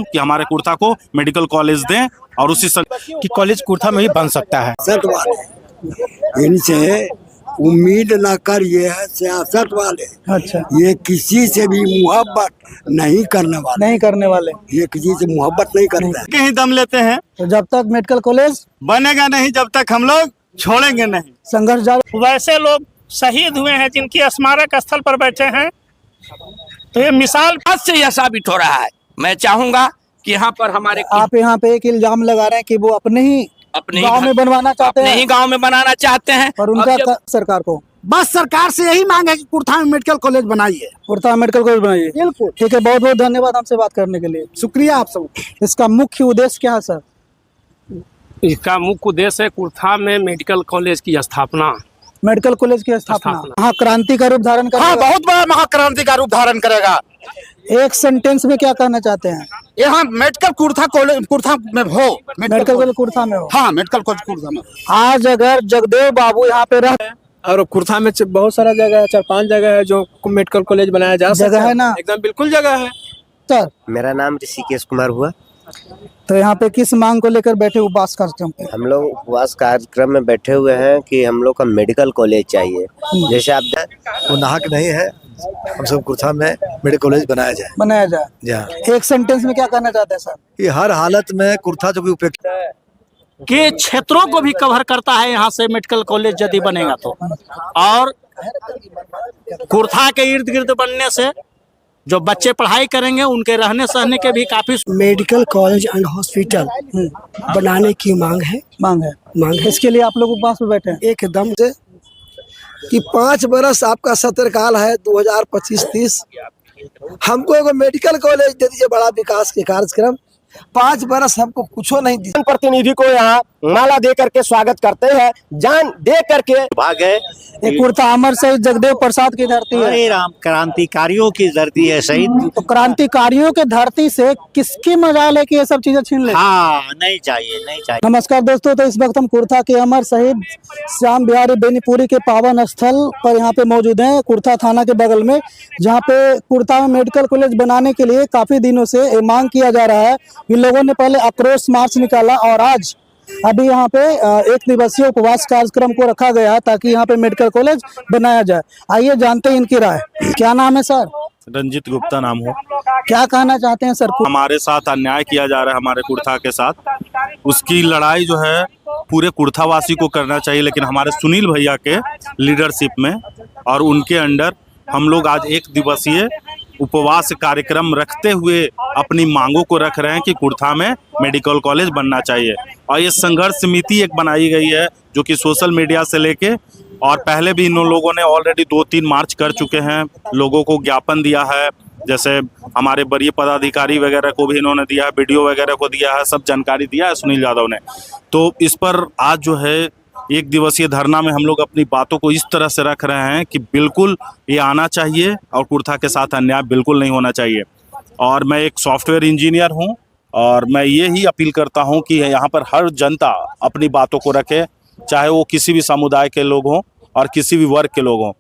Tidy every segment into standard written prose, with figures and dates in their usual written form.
कि हमारे कुर्था को मेडिकल कॉलेज दें और उसी कि कॉलेज कुर्था में ही बन सकता है। सियासत वाले इनसे उम्मीद न कर, ये है सियासत वाले। अच्छा, ये किसी से भी मोहब्बत नहीं करने वाले। ये किसी से मोहब्बत नहीं करते हैं। कहीं दम लेते हैं तो जब तक मेडिकल कॉलेज बनेगा नहीं, जब तक हम लोग छोड़ेंगे नहीं। संघर्ष जारी। वैसे लोग शहीद हुए हैं जिनकी स्मारक स्थल पर बैठे हैं, तो ये मिसाल आज से यह साबित हो रहा है। मैं चाहूंगा कि यहाँ पर हमारे आप यहाँ पे एक इल्जाम लगा रहे हैं कि वो अपने ही गांव में बनवाना चाहते हैं, अपने ही गांव में बनाना चाहते हैं। और उनका सरकार को बस सरकार से यही मांग है कि कुर्था में मेडिकल कॉलेज बनाइए। कुर्था मेडिकल कॉलेज बनाइए। बिल्कुल ठीक है, बहुत बहुत धन्यवाद हमसे बात करने के लिए। शुक्रिया आप सब। इसका मुख्य उद्देश्य क्या है सर? इसका मुख्य उद्देश्य है कुर्था में मेडिकल कॉलेज की स्थापना। मेडिकल कॉलेज की स्थापना महाक्रांति का रूप धारण करेगा। बहुत बड़ा महाक्रांति का रूप धारण करेगा। एक सेंटेंस में क्या कहना चाहते हैं? यहाँ मेडिकल कुर्था कॉलेज कुर्था में हो, मेडिकल कॉलेज कुर्था में हो। हाँ, मेडिकल कॉलेज कुर्था में। आज अगर जगदेव बाबू यहाँ पे रह, और कुर्था में बहुत सारा जगह है, 4-5 जगह है जो मेडिकल कॉलेज बनाया जा सकता है। जगह है ना, एकदम बिल्कुल जगह है सर। मेरा नाम ऋषिकेश कुमार हुआ। तो यहाँ पे किस मांग को लेकर बैठे उपवास कार्यक्रम पे? हम लोग उपवास कार्यक्रम में बैठे हुए हैं कि हम लोग का मेडिकल कॉलेज चाहिए। जैसे आप वो नाहक नहीं है, हम सब कुर्था में मेडिकल कॉलेज बनाया जाए। जी। एक सेंटेंस में क्या कहना चाहते हैं सर? ये हर हालत में कुर्था जो कि उपेक्षा के क्षेत्रों को भी कवर करता है यहाँ से मेडिकल कॉलेज यदि बनेगा तो। और कुर्था के इर्द गिर्द बनने से जो बच्चे पढ़ाई करेंगे उनके रहने सहने के भी काफी मेडिकल कॉलेज एंड हॉस्पिटल बनाने की मांग है। इसके लिए आप लोग उपवास में बैठे हैं एकदम से कि 5 बरस आपका सत्रकाल है 2025-30, हमको एगो मेडिकल कॉलेज दे दीजिए, बड़ा विकास के कार्यक्रम। 5 बरस हमको कुछ नहीं दिया। प्रतिनिधि को यहाँ माला दे करके स्वागत करते हैं, जान दे करके भाग है। ये कुर्था अमर शहीद जगदेव प्रसाद की धरती है। राम क्रांतिकारियों की धरती है शहीद। तो क्रांतिकारियों के धरती से किसकी मजाल है कि ये सब चीजें छीन ले? हाँ, नहीं चाहिए। नमस्कार दोस्तों, तो इस वक्त हम कुर्था के अमर शहीद श्याम बिहारी बेनीपुरी के पावन स्थल पर यहाँ पे मौजूद हैं, कुर्था थाना के बगल में, जहाँ पे कुर्था में मेडिकल कॉलेज बनाने के लिए काफी दिनों से मांग किया जा रहा है। इन लोगों ने पहले आक्रोश मार्च निकाला और आज अभी यहाँ पे 1 दिवसीय उपवास कार्यक्रम को रखा गया है ताकि यहाँ पे मेडिकल कॉलेज बनाया जाए। आइए जानते हैं इनकी राय। क्या नाम है सर? रंजीत गुप्ता नाम हो। क्या कहना चाहते हैं सर? हमारे साथ अन्याय किया जा रहा है हमारे कुर्था के साथ, उसकी लड़ाई जो है पूरे कुर्थावासी को करना चाहिए। लेकिन हमारे सुनील भैया के लीडरशिप में और उनके अंडर हम लोग आज 1 दिवसीय उपवास कार्यक्रम रखते हुए अपनी मांगों को रख रहे हैं कि कुर्था में मेडिकल कॉलेज बनना चाहिए। और ये संघर्ष समिति एक बनाई गई है जो कि सोशल मीडिया से लेके, और पहले भी इन लोगों ने ऑलरेडी 2-3 मार्च कर चुके हैं, लोगों को ज्ञापन दिया है। जैसे हमारे वरीय पदाधिकारी वगैरह को भी इन्होंने दिया है, वीडियो वगैरह को दिया है, सब जानकारी दिया है सुनील यादव ने। तो इस पर आज जो है 1 दिवसीय धरना में हम लोग अपनी बातों को इस तरह से रख रहे हैं कि बिल्कुल ये आना चाहिए और कुर्था के साथ अन्याय बिल्कुल नहीं होना चाहिए। और मैं एक सॉफ्टवेयर इंजीनियर हूं और मैं ये ही अपील करता हूं कि यहाँ पर हर जनता अपनी बातों को रखे, चाहे वो किसी भी समुदाय के लोग हों और किसी भी वर्ग के लोग हों।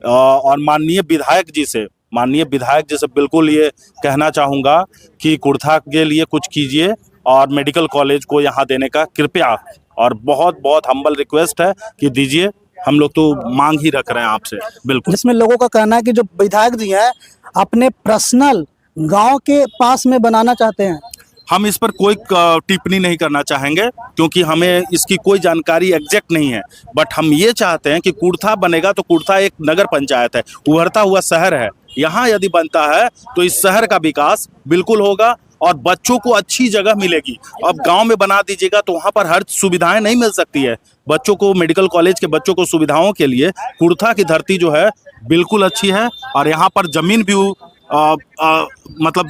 और माननीय विधायक जी से बिल्कुल ये कहना चाहूँगा कि कुर्था के लिए कुछ कीजिए और मेडिकल कॉलेज को यहाँ देने का कृपया, और बहुत बहुत हम्बल रिक्वेस्ट है कि दीजिए। हम लोग तो मांग ही रख रहे हैं आपसे बिल्कुल। जिसमें लोगों का कहना है कि जो विधायक जी हैं अपने पर्सनल गांव के पास में बनाना चाहते हैं। हम इस पर कोई टिप्पणी नहीं करना चाहेंगे क्योंकि हमें इसकी कोई जानकारी एग्जैक्ट नहीं है। बट हम ये चाहते हैं कि कुर्था बनेगा तो कुर्था एक नगर पंचायत है, उभरता हुआ शहर है। यहाँ यदि बनता है तो इस शहर का विकास बिल्कुल होगा और बच्चों को अच्छी जगह मिलेगी। अब गांव में बना दीजिएगा तो वहाँ पर हर सुविधाएं नहीं मिल सकती है बच्चों को। मेडिकल कॉलेज के बच्चों को सुविधाओं के लिए कुर्था की धरती जो है बिल्कुल अच्छी है और यहाँ पर जमीन भी मतलब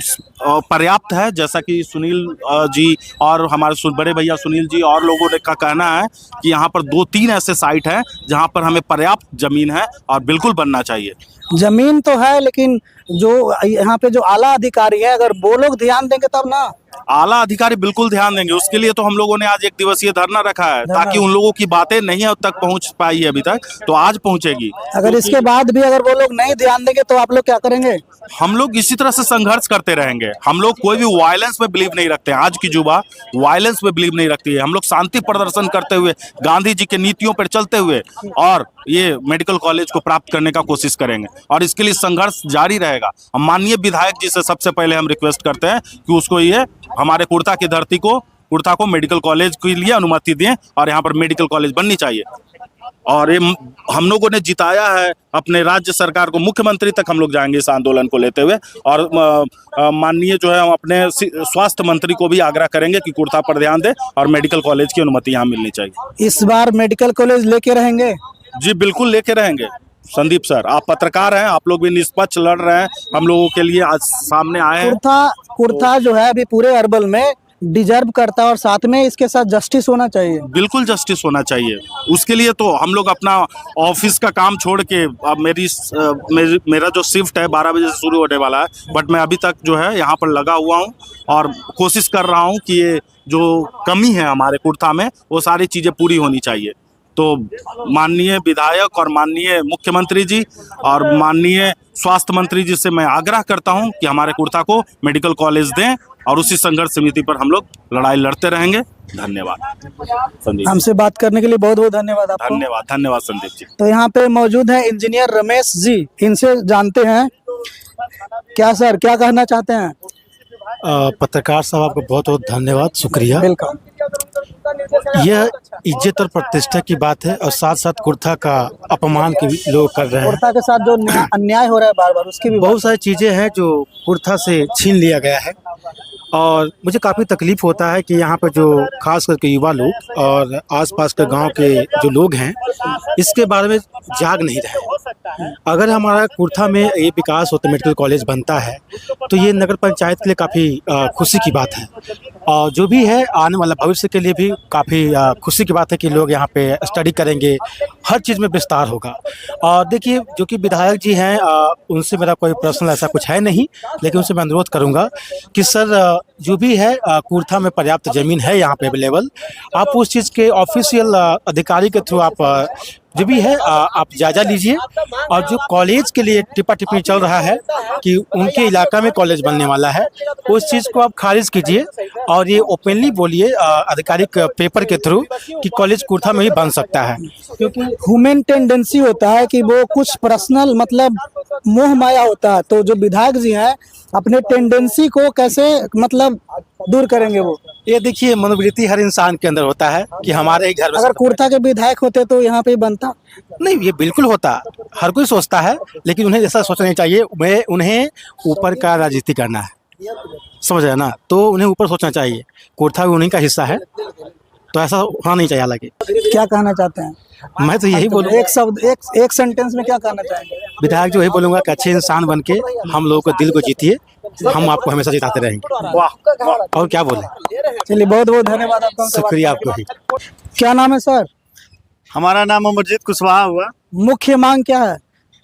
पर्याप्त है। जैसा कि सुनील जी और हमारे बड़े भैया सुनील जी और लोगों ने का कहना है कि यहाँ पर 2-3 ऐसे साइट हैं जहाँ पर हमें पर्याप्त जमीन है और बिल्कुल बनना चाहिए। जमीन तो है, लेकिन जो यहाँ पे जो आला अधिकारी है अगर वो लोग ध्यान देंगे तब ना। आला अधिकारी बिल्कुल ध्यान देंगे, उसके लिए तो हम लोगों ने आज 1 दिवसीय धरना रखा है ताकि उन लोगों की बातें नहीं अब तक पहुंच पाई है अभी तक, तो आज पहुंचेगी। अगर इसके बाद भी अगर वो लोग नहीं ध्यान देंगे तो आप लोग क्या करेंगे? हम लोग इसी तरह से संघर्ष करते रहेंगे। हम लोग कोई भी वायलेंस में बिलीव नहीं रखते हैं। आज की युवा वायलेंस में बिलीव नहीं रखती है। हम लोग शांति प्रदर्शन करते हुए, गांधी जी के नीतियों पर चलते हुए और ये मेडिकल कॉलेज को प्राप्त करने का कोशिश करेंगे और इसके लिए संघर्ष जारी रहेगा। हम माननीय विधायक जी से सबसे पहले हम रिक्वेस्ट करते हैं कि उसको ये हमारे कुर्था की धरती को, कुर्था को मेडिकल कॉलेज के लिए अनुमति दें और यहाँ पर मेडिकल कॉलेज बननी चाहिए। और ये हम लोगों ने जिताया है अपने राज्य सरकार को, मुख्यमंत्री तक हम लोग जाएंगे इस आंदोलन को लेते हुए। और माननीय जो है हम अपने स्वास्थ्य मंत्री को भी आग्रह करेंगे कि कुर्था पर ध्यान दें और मेडिकल कॉलेज की अनुमति यहाँ मिलनी चाहिए। इस बार मेडिकल कॉलेज लेके रहेंगे? जी बिल्कुल लेके रहेंगे संदीप सर। आप पत्रकार हैं, आप लोग भी निष्पक्ष लड़ रहे हैं, हम लोगों के लिए आज सामने आए हैं। कुर्था जो है अभी पूरे अर्बन में डिजर्व करता है और साथ में इसके साथ जस्टिस होना चाहिए। बिल्कुल जस्टिस होना चाहिए। उसके लिए तो हम लोग अपना ऑफिस का काम छोड़ के, अब मेरा जो शिफ्ट है 12 बजे से शुरू होने वाला है, बट मैं अभी तक जो है यहाँ पर लगा हुआ हूँ और कोशिश कर रहा हूँ कि ये जो कमी है हमारे कुर्था में वो सारी चीज़ें पूरी होनी चाहिए। तो माननीय विधायक और माननीय मुख्यमंत्री जी और माननीय स्वास्थ्य मंत्री जी से मैं आग्रह करता हूं कि हमारे कुर्था को मेडिकल कॉलेज दें और उसी संघर्ष समिति पर हम लोग लड़ाई लड़ते रहेंगे। धन्यवाद संदीप। हमसे बात करने के लिए बहुत बहुत धन्यवाद आपको। धन्यवाद संदीप जी। तो यहाँ पे मौजूद है इंजीनियर रमेश जी, इनसे जानते हैं क्या सर क्या कहना चाहते हैं। पत्रकार साहब आपको बहुत बहुत धन्यवाद, शुक्रिया। वेलकम। यह इज्जत और प्रतिष्ठा की बात है और साथ साथ कुर्था का अपमान के भी लोग कर रहे हैं। कुर्था के साथ जो अन्याय हो रहा है बार बार, उसकी भी बहुत सारी चीज़ें हैं जो कुर्था से छीन लिया गया है और मुझे काफ़ी तकलीफ होता है कि यहाँ पर जो खास करके युवा लोग और आसपास के गांव के जो लोग हैं इसके बारे में जाग नहीं रहे। अगर हमारा कुर्था में ये विकास होता, मेडिकल कॉलेज बनता है तो ये नगर पंचायत के लिए काफ़ी खुशी की बात है और जो भी है आने वाला भविष्य के लिए भी काफ़ी खुशी की बात है कि लोग यहाँ पे स्टडी करेंगे, हर चीज़ में विस्तार होगा। और देखिए जो कि विधायक जी हैं उनसे मेरा कोई पर्सनल ऐसा कुछ है नहीं, लेकिन उनसे मैं अनुरोध करूँगा कि सर जो भी है कुर्था में पर्याप्त ज़मीन है यहाँ पे अवेलेबल, आप उस चीज़ के ऑफिशियल अधिकारी के थ्रू आप जो भी है आप जायजा लीजिए और जो कॉलेज के लिए टिप्पा टिप्पणी चल रहा है कि उनके इलाका में कॉलेज बनने वाला है, उस चीज़ को आप खारिज कीजिए और ये ओपनली बोलिए आधिकारिक पेपर के थ्रू कि कॉलेज कुर्था में ही बन सकता है। क्योंकि ह्यूमन टेंडेंसी होता है कि वो कुछ पर्सनल मतलब मोह माया होता है, तो जो विधायक जी हैं अपने टेंडेंसी को कैसे मतलब दूर करेंगे वो? ये देखिए मनोवृत्ति हर इंसान के अंदर होता है कि हमारे ही घर में अगर कुर्था के विधायक होते तो यहाँ पे बनता नहीं, ये बिल्कुल होता, हर कोई सोचता है, लेकिन उन्हें ऐसा सोचना नहीं चाहिए। उन्हें ऊपर का राजनीति करना है, समझ रहे ना, तो उन्हें ऊपर सोचना चाहिए। कुर्था भी उन्हीं का हिस्सा है तो ऐसा होना नहीं चाहिए। हालांकि क्या कहना चाहते हैं? मैं तो यही बोलूँगा, एक शब्द एक सेंटेंस में क्या कहना चाहेंगे? विधायक जो यही बोलूँगा कि अच्छे इंसान बन के हम लोगों को दिल को जीतिए, हम आपको हमेशा जिताते रहेंगे। वाह, और क्या बोले। चलिए बहुत बहुत धन्यवाद आपका। शुक्रिया आपको भी। क्या नाम है सर? हमारा नाम अमरजीत कुशवाहा हुआ। मुख्य मांग क्या है?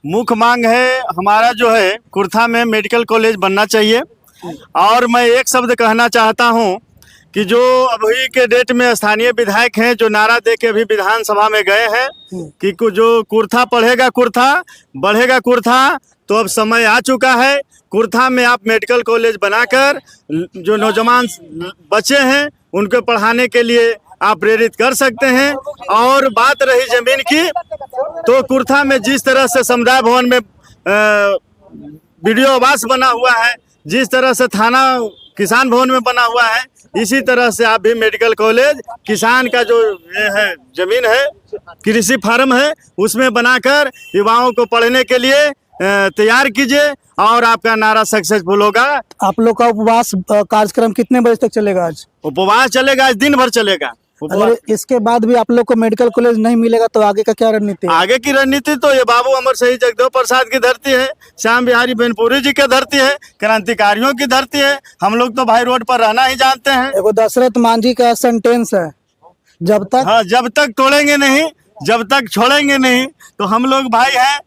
मुख्य मांग है हमारा जो है कुर्था में मेडिकल कॉलेज बनना चाहिए। और मैं एक शब्द कहना चाहता हूं कि जो अभी के डेट में स्थानीय विधायक हैं जो नारा दे के अभी विधानसभा में गए हैं कि जो कुर्था पढ़ेगा कुर्था बढ़ेगा कुर्था, तो अब समय आ चुका है। कुर्था में आप मेडिकल कॉलेज बनाकर जो नौजवान बच्चे हैं उनको पढ़ाने के लिए आप प्रेरित कर सकते हैं। और बात रही जमीन की, तो कुर्था में जिस तरह से समुदाय भवन में वीडियो आवास बना हुआ है, जिस तरह से थाना किसान भवन में बना हुआ है, इसी तरह से आप भी मेडिकल कॉलेज किसान का जो ये है जमीन है, कृषि फार्म है, उसमें बनाकर युवाओं को पढ़ने के लिए तैयार कीजिए और आपका नारा सक्सेसफुल होगा। आप लोग का उपवास कार्यक्रम कितने बजे तक चलेगा? आज उपवास चलेगा, आज दिन भर चलेगा। अगर इसके बाद भी आप लोग को मेडिकल कॉलेज नहीं मिलेगा तो आगे का क्या रणनीति है? आगे की रणनीति तो ये बाबू अमर शहीद जगदेव प्रसाद की धरती है, श्याम बिहारी बेनपुरी जी की धरती है, क्रांतिकारियों की धरती है। हम लोग तो भाई रोड पर रहना ही जानते हैं। एगो दशरथ मांझी का सेंटेंस है, जब तक तोड़ेंगे नहीं, जब तक छोड़ेंगे नहीं। तो हम लोग भाई हैं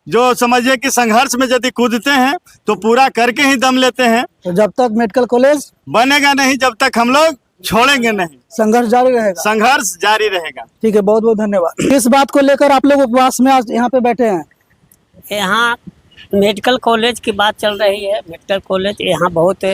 जो समझिए कि संघर्ष में यदि कूदते हैं तो पूरा करके ही दम लेते हैं। तो जब तक मेडिकल कॉलेज बनेगा नहीं, जब तक हम लोग छोड़ेंगे नहीं। संघर्ष जारी रहेगा। संघर्ष जारी रहेगा। ठीक है, बहुत बहुत धन्यवाद। इस बात को लेकर आप लोग उपवास में आज यहाँ पे बैठे हैं? यहाँ मेडिकल कॉलेज की बात चल रही है। मेडिकल कॉलेज यहाँ बहुत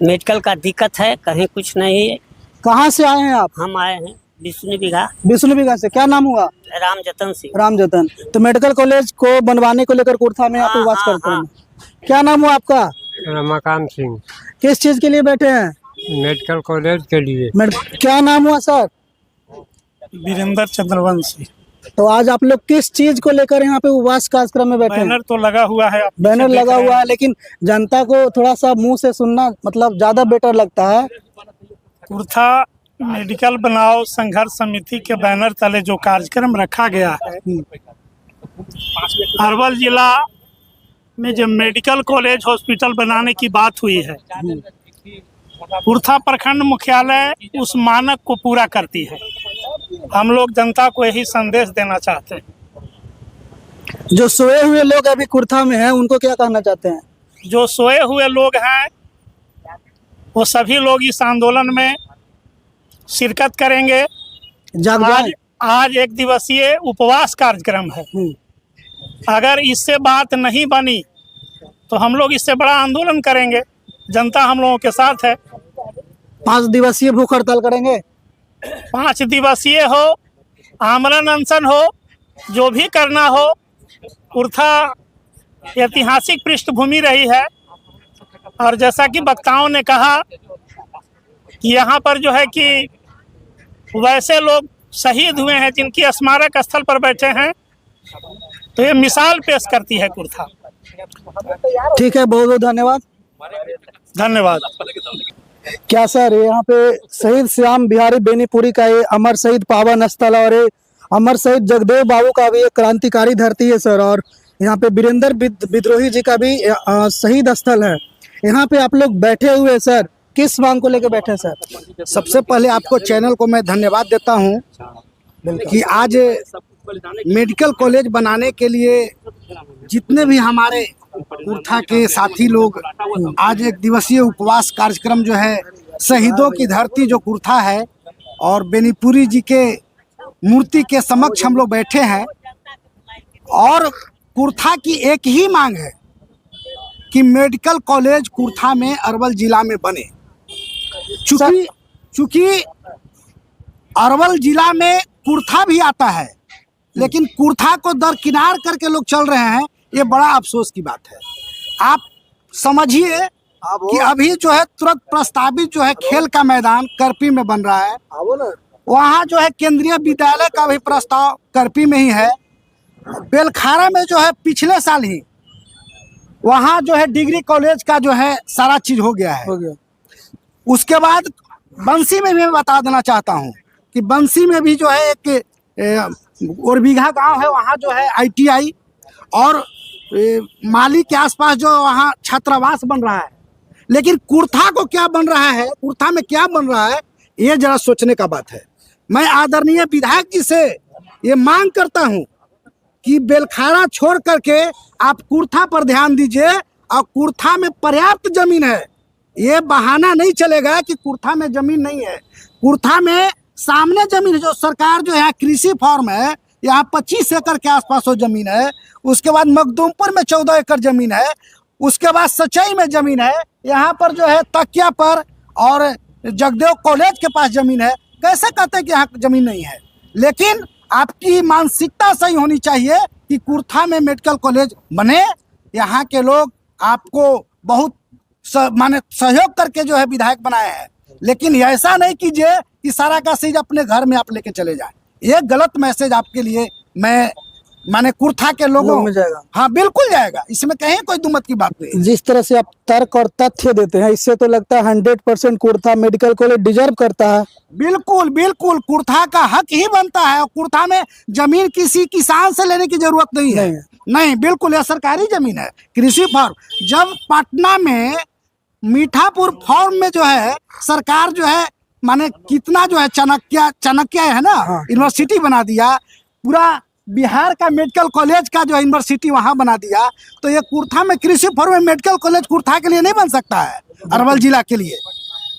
मेडिकल का दिक्कत है, कहीं कुछ नहीं है। कहाँ से आए हैं आप? हम आए हैं विष्णु बिघा। विष्णु बिघा से। क्या नाम हुआ? राम जतन सिंह। राम जतन। तो मेडिकल कॉलेज को बनवाने को लेकर कुर्था में आप उपवास करते हैं। क्या नाम हुआ आपका? रमाकांत सिंह। किस चीज के लिए बैठे हैं? मेडिकल कॉलेज के लिए। क्या नाम हुआ सर? वीरेंद्र चंद्रवंशी। तो आज आप लोग किस चीज को लेकर यहाँ पे उपवास कार्यक्रम में बैठे हैं? बैनर तो लगा हुआ है, बैनर लगा हुआ है, लेकिन जनता को थोड़ा सा मुंह से सुनना मतलब ज्यादा बेटर लगता है। कुर्था मेडिकल बनाओ संघर्ष समिति के बैनर तले जो कार्यक्रम रखा गया है, अरवल जिला में जो मेडिकल कॉलेज हॉस्पिटल बनाने की बात हुई है, कुर्था प्रखंड मुख्यालय उस मानक को पूरा करती है। हम लोग जनता को यही संदेश देना चाहते हैं। जो सोए हुए लोग अभी कुर्था में हैं, उनको क्या कहना चाहते हैं? जो सोए हुए लोग हैं वो सभी लोग इस आंदोलन में शिरकत करेंगे। आज एक दिवसीय उपवास कार्यक्रम है। अगर इससे बात नहीं बनी तो हम लोग इससे बड़ा आंदोलन करेंगे। जनता हम लोगों के साथ है। 5 दिवसीय भूख हड़ताल करेंगे। 5 दिवसीय हो, आमरण अनशन हो, जो भी करना हो। कुर्था ऐतिहासिक पृष्ठभूमि रही है और जैसा कि वक्ताओं ने कहा कि यहाँ पर जो है कि वैसे लोग शहीद हुए हैं जिनकी स्मारक स्थल पर बैठे हैं, तो ये मिसाल पेश करती है कुर्था। ठीक है, बहुत बहुत धन्यवाद। धन्यवाद। क्या सर, यहाँ पे शहीद श्याम बिहारी बेनीपुरी का ये अमर शहीद पावन स्थल और ये अमर शहीद जगदेव बाबू का भी एक क्रांतिकारी धरती है सर, और यहाँ पे वीरेंद्र विद्रोही जी का भी शहीद स्थल है। यहाँ पे आप लोग बैठे हुए सर, किस मांग को लेकर बैठे सर? सबसे पहले आपको चैनल को मैं धन्यवाद देता हूँ कि आज मेडिकल कॉलेज बनाने के लिए जितने भी हमारे कुर्था के साथी लोग आज एक दिवसीय उपवास कार्यक्रम जो है, शहीदों की धरती जो कुर्था है और बेनीपुरी जी के मूर्ति के समक्ष हम लोग बैठे हैं। और कुर्था की एक ही मांग है कि मेडिकल कॉलेज कुर्था में अरवल जिला में बने। चूंकि अरवल जिला में कुर्था भी आता है, लेकिन कुर्था को दरकिनार करके लोग चल रहे हैं। ये बड़ा अफसोस की बात है। आप समझिए कि अभी जो है तुरंत प्रस्तावित जो है खेल का मैदान करपी में बन रहा है, वहाँ जो है केंद्रीय विद्यालय का भी प्रस्ताव करपी में ही है। बेलखारा में जो है पिछले साल ही वहाँ जो है डिग्री कॉलेज का जो है सारा चीज हो गया है। उसके बाद बंसी में भी मैं बता देना चाहता हूँ कि बंसी में भी जो है एक ओरबीघा गांव है, वहाँ जो है ITI और माली के आसपास जो वहाँ छात्रावास बन रहा है। लेकिन कुर्था को क्या बन रहा है, कुर्था में क्या बन रहा है, ये जरा सोचने का बात है। मैं आदरणीय विधायक जी से ये मांग करता हूँ कि बेलखारा छोड़ करके आप कुर्था पर ध्यान दीजिए। और कुर्था में पर्याप्त जमीन है, ये बहाना नहीं चलेगा कि कुर्था में जमीन नहीं है। कुर्था में सामने जमीन है, जो सरकार जो है कृषि फार्म है, यहाँ 25 एकड़ के आसपास वो जमीन है। उसके बाद मखदूमपुर में 14 एकड़ जमीन है। उसके बाद सचई में जमीन है। यहाँ पर जो है तकिया पर और जगदेव कॉलेज के पास जमीन है। कैसे कहते हैं कि यहाँ जमीन नहीं है? लेकिन आपकी मानसिकता सही होनी चाहिए कि कुर्था में मेडिकल कॉलेज बने। यहाँ के लोग आपको बहुत माने सहयोग करके जो है विधायक बनाए हैं, लेकिन ऐसा नहीं कीजिए कि सारा का चीज अपने घर में आप लेके चले जाए। ये गलत मैसेज आपके लिए मैं माने कुर्था के लोगों में जाएगा। हाँ बिल्कुल जाएगा, इसमें कहीं कोई दुमत की बात नहीं। जिस तरह से आप तर्क और तथ्य देते हैं, इससे तो लगता है 100% कुर्था मेडिकल कॉलेज डिजर्व करता है। बिल्कुल बिल्कुल, कुर्था का हक ही बनता है। और कुर्था में जमीन किसी किसान से लेने की जरूरत नहीं है। नहीं, बिल्कुल, यह सरकारी जमीन है, कृषि फार्म। जब पटना में मीठापुर फार्म में जो है सरकार जो है माने कितना जो है चाणक्य है ना, यूनिवर्सिटी बना दिया। पूरा बिहार का मेडिकल कॉलेज का जो यूनिवर्सिटी वहाँ बना दिया। तो ये कुर्था में कृषि फार्म में मेडिकल कॉलेज कुर्था के लिए नहीं बन सकता है, अरवल जिला के लिए।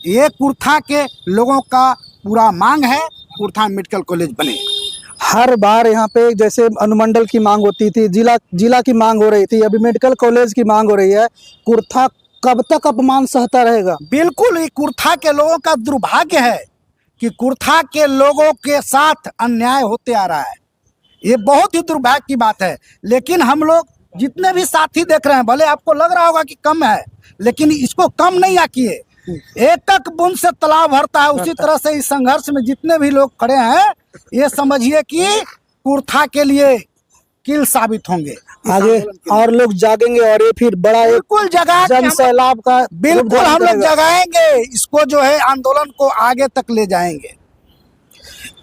ये कुर्था के लोगों का पूरा मांग है, कुर्था मेडिकल कॉलेज बने। हर बार यहाँ पे जैसे अनुमंडल की मांग होती थी, जिला की मांग हो रही थी, अभी मेडिकल कॉलेज की मांग हो रही है। कुर्था कब तक अपमान सहता रहेगा? बिल्कुल, ये कुर्था के लोगों का दुर्भाग्य है कि कुर्था के लोगों के साथ अन्याय होते आ रहा है। ये बहुत ही दुर्भाग्य की बात है। लेकिन हम लोग जितने भी साथी देख रहे हैं, भले आपको लग रहा होगा कि कम है, लेकिन इसको कम नहीं आकिए। एक एक बूंद से तालाब भरता है। उसी तरह से इस संघर्ष में जितने भी लोग खड़े हैं, ये समझिए कि कुर्था के लिए किल साबित होंगे। आगे और लोग जागेंगे और ये फिर बड़ा एक बिल्कुल जगह जन सैलाब का बिल्कुल हम लोग जगाएंगे। इसको जो है आंदोलन को आगे तक ले जाएंगे।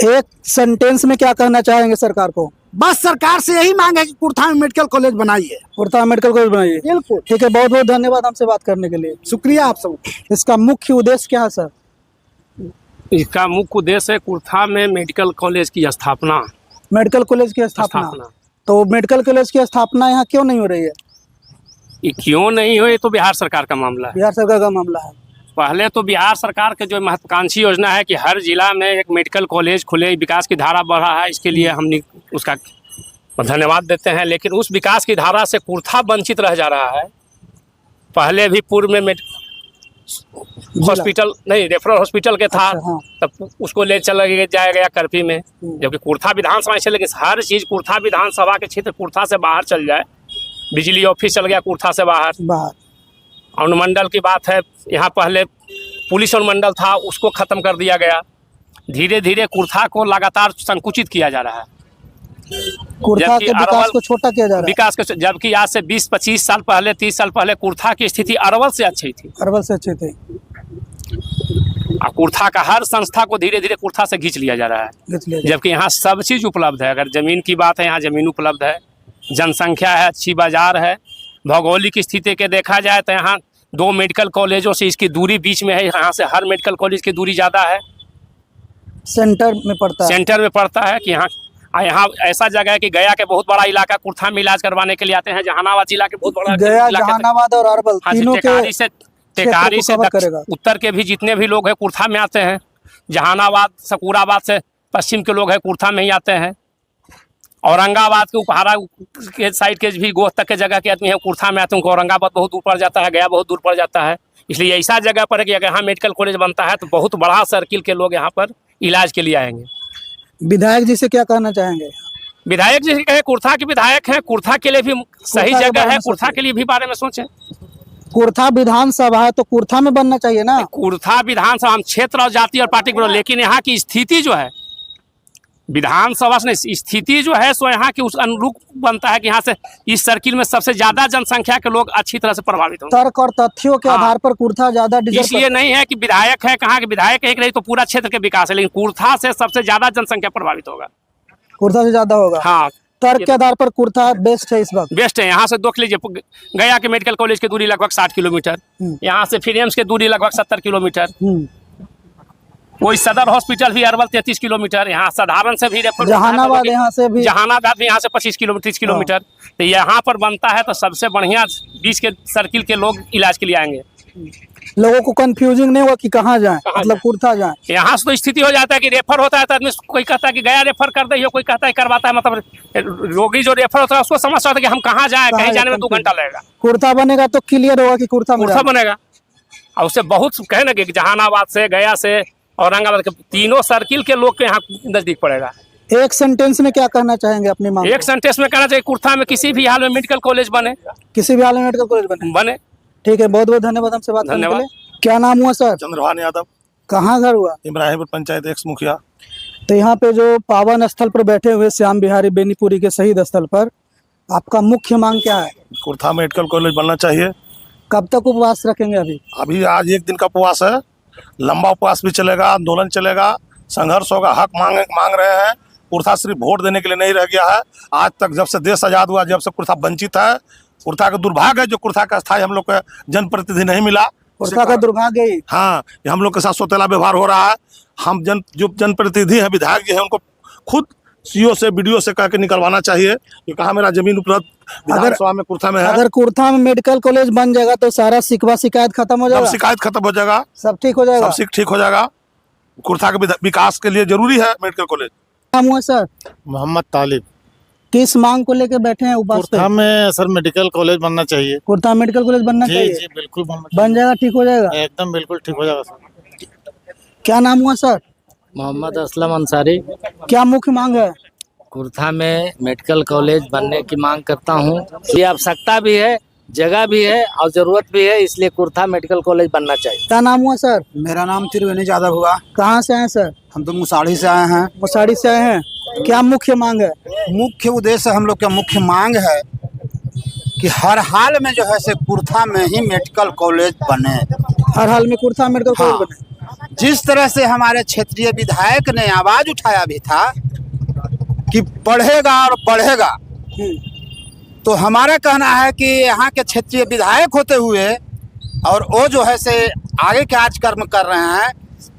एक सेंटेंस में क्या कहना चाहेंगे सरकार को? बस सरकार से यही मांग है कि कुर्था में मेडिकल कॉलेज बनाइए। कुर्था मेडिकल कॉलेज बनाइए। बिल्कुल ठीक है, बहुत बहुत धन्यवाद हमसे बात करने के लिए। शुक्रिया आप सब। इसका मुख्य उद्देश्य क्या है सर? इसका मुख्य उद्देश्य है कुर्था में मेडिकल कॉलेज की स्थापना। मेडिकल कॉलेज की स्थापना। तो मेडिकल कॉलेज की स्थापना यहाँ क्यों नहीं हो रही है? ये क्यों नहीं हो, ये तो बिहार सरकार का मामला है। बिहार सरकार का मामला है। पहले तो बिहार सरकार के जो महत्वाकांक्षी योजना है कि हर जिला में एक मेडिकल कॉलेज खुले, विकास की धारा बढ़ा है, इसके लिए हमने उसका धन्यवाद देते हैं। लेकिन उस विकास की धारा से कुर्था वंचित रह जा रहा है। पहले भी पूर्व में हॉस्पिटल नहीं, रेफरल हॉस्पिटल के था। अच्छा, हाँ। तब उसको ले चला जाया गया कर्फी में, जबकि कुर्था विधानसभा से, लेकिन हर चीज़ कुर्था विधानसभा के क्षेत्र कुर्था से बाहर चल जाए। बिजली ऑफिस चल गया कुर्था से बाहर। अनुमंडल की बात है, यहाँ पहले पुलिस अनुमंडल था, उसको ख़त्म कर दिया गया। धीरे धीरे कुर्था को लगातार संकुचित किया जा रहा है। कुर्था के विकास को छोटा किया जा रहा है। विकास को, जबकि आज से 20-25 साल पहले, 30 साल पहले कुर्था की स्थिति अरवल से अच्छी थी। अरवल से अच्छी थी। और कुर्था का हर संस्था को धीरे धीरे कुर्था से खींच लिया जा रहा है। जबकि यहाँ सब चीज़ उपलब्ध है। अगर ज़मीन की बात है, यहाँ ज़मीन उपलब्ध है, जनसंख्या है, अच्छी बाजार है। भौगोलिक स्थिति के देखा जाए तो यहाँ 2 मेडिकल कॉलेजों से इसकी दूरी बीच में है। यहाँ से हर मेडिकल कॉलेज की दूरी ज़्यादा है। सेंटर में पड़ता है। सेंटर में पड़ता है कि यहाँ ऐसा जगह है कि गया के बहुत बड़ा इलाका कुर्था में इलाज करवाने के लिए आते हैं। जहानाबाद जिला के बहुत बड़ा गया, जहानाबाद और अरवल तीनों के टेकारी से उत्तर के भी जितने भी लोग हैं कुर्था में आते हैं। जहानाबाद, सकूराबाद से पश्चिम के लोग हैं कुर्था में ही आते हैं। औरंगाबाद के उपहारा के साइड के भी गोह तक के जगह के आदमी है कुर्था में आते हैं। उनको औरंगाबाद बहुत दूर पड़ जाता है, गया बहुत दूर पड़ जाता है। इसलिए ऐसा जगह पर है कि अगर यहाँ मेडिकल कॉलेज बनता है तो बहुत बड़ा सर्किल के लोग यहाँ पर इलाज के लिए आएंगे। विधायक जी से क्या कहना चाहेंगे? विधायक जी कहे, कुर्था के विधायक हैं, कुर्था के लिए भी सही जगह है, कुर्था के लिए भी बारे में सोचें। कुर्था विधानसभा है तो कुर्था में बनना चाहिए ना। कुर्था विधानसभा हम क्षेत्र और जाति और पार्टी को, लेकिन यहाँ की स्थिति जो है विधानसभा से स्थिति जो है सो यहाँ की उस अनुरूप बनता है कि यहाँ से इस सर्किल में सबसे ज्यादा जनसंख्या के लोग अच्छी तरह से प्रभावित होंगे। तर्क और तथ्यों के आधार पर कुर्था ज्यादा इसलिए नहीं है कि विधायक है, कहाँ के विधायक एक नहीं तो पूरा क्षेत्र के विकास है, लेकिन कुर्था से सबसे ज्यादा जनसंख्या प्रभावित होगा। कुर्था से ज्यादा होगा। हाँ, तर्क के आधार पर कुर्था बेस्ट है इस वक्त। बेस्ट है। यहाँ से देख लीजिए, गया के मेडिकल कॉलेज की दूरी लगभग 60 किलोमीटर, यहाँ से फिर एम्स की दूरी लगभग 70 किलोमीटर। कोई सदर हॉस्पिटल भी अरवल 33 किलोमीटर। यहाँ साधारण से भी रेफर, जहानाबाद यहाँ से भी, जहानाबाद भी यहाँ से 25 किलोमीटर 30 किलोमीटर। तो यहाँ पर बनता है तो सबसे बढ़िया बीच के सर्किल के लोग इलाज के लिए आएंगे। लोगों को कंफ्यूजिंग नहीं हुआ कि कहाँ जाए, मतलब कुर्था जाए। यहाँ से तो स्थिति हो जाता है कि रेफर होता है तो आदमी, कोई कहता है कि गया रेफर कर दे, कोई कहता है करवाता है। मतलब रोगी जो रेफर होता है उसको समझता है कि हम कहाँ जाए, कहीं जाने में 2 घंटा लगेगा। कुर्था बनेगा तो क्लियर होगा कि कुर्था बनेगा। और उससे बहुत कहे ना कि जहानाबाद से, गया से, औरंगाबाद के तीनों सर्किल के लोग के यहाँ नजदीक पड़ेगा। एक सेंटेंस में क्या कहना चाहेंगे अपनी मांग? एक सेंटेंस में कहना चाहिए कुर्था में किसी भी हाल में मेडिकल कॉलेज बने। किसी भी हाल में मेडिकल कॉलेज बने। ठीक है, बहुत बहुत धन्यवाद हमसे बात करने के लिए। क्या नाम हुआ सर? चंद्रभान यादव। कहाँ घर हुआ? इब्राहिमपुर पंचायत एक्स मुखिया। तो यहाँ पे जो पावन स्थल पर बैठे हुए श्याम बिहारी बेनीपुरी के शहीद स्थल पर आपका मुख्य मांग क्या है? कुर्था मेडिकल कॉलेज बनना चाहिए। कब तक उपवास रखेंगे? अभी आज 1 दिन का उपवास है, लंबा उपवास भी चलेगा, आंदोलन चलेगा, संघर्ष होगा। हक मांग रहे हैं। कुर्था सिर्फ वोट देने के लिए नहीं रह गया है। आज तक जब से देश आजाद हुआ, जब से कुर्था वंचित है। कुर्था का दुर्भाग्य है जो कुर्था का स्थायी हम लोग को जनप्रतिनिधि नहीं मिला। कुर्था का दुर्भाग्य ही। हाँ, हम लोग के साथ सौतेला व्यवहार हो रहा है। हम जो जनप्रतिनिधि है, विधायक जी है, उनको खुद सीओ से, बीडीओ से कह के निकलवाना चाहिए कि कहाँ मेरा जमीन उपलब्ध विधानसभा में कुर्था में है। अगर कुर्था में मेडिकल कॉलेज बन जाएगा तो सारा शिकवा शिकायत खत्म हो जाएगा। शिकायत खत्म हो जाएगा, सब ठीक हो जाएगा। सब ठीक हो जाएगा। कुर्था के विकास के लिए जरूरी है मेडिकल कॉलेज। नाम हुआ सर? मोहम्मद तालिब। किस मांग को लेकर बैठे हैं उपवास पे? कुर्था में सर मेडिकल कॉलेज बनना चाहिए। कुर्था मेडिकल कॉलेज बनना जी चाहिए? जी बिल्कुल बन जाएगा, ठीक हो जाएगा? एकदम बिल्कुल ठीक हो जाएगा सर। क्या नाम हुआ सर? मोहम्मद असलम अंसारी। क्या मुख्य मांग है? कुर्था में मेडिकल कॉलेज बनने की मांग करता हूँ। ये आवश्यकता भी है, जगह भी है और जरूरत भी है, इसलिए कुर्था मेडिकल कॉलेज बनना चाहिए। क्या नाम हुआ सर? मेरा नाम त्रिवेणी यादव हुआ। कहाँ से आए सर? हम तो मुसाड़ी से आए हैं। मुसाड़ी से आए हैं। क्या मुख्य मांग है? मुख्य उद्देश्य हम लोग का मुख्य मांग है कि हर हाल में जो है से कुर्था में ही मेडिकल कॉलेज बने। हर हाल में कुर्था मेडिकल कॉलेज बने। जिस तरह से हमारे क्षेत्रीय विधायक ने आवाज उठाया भी था कि पढ़ेगा और बढ़ेगा, तो हमारा कहना है कि यहाँ के क्षेत्रीय विधायक होते हुए और वो जो है से आगे के कार्यक्रम कर रहे हैं,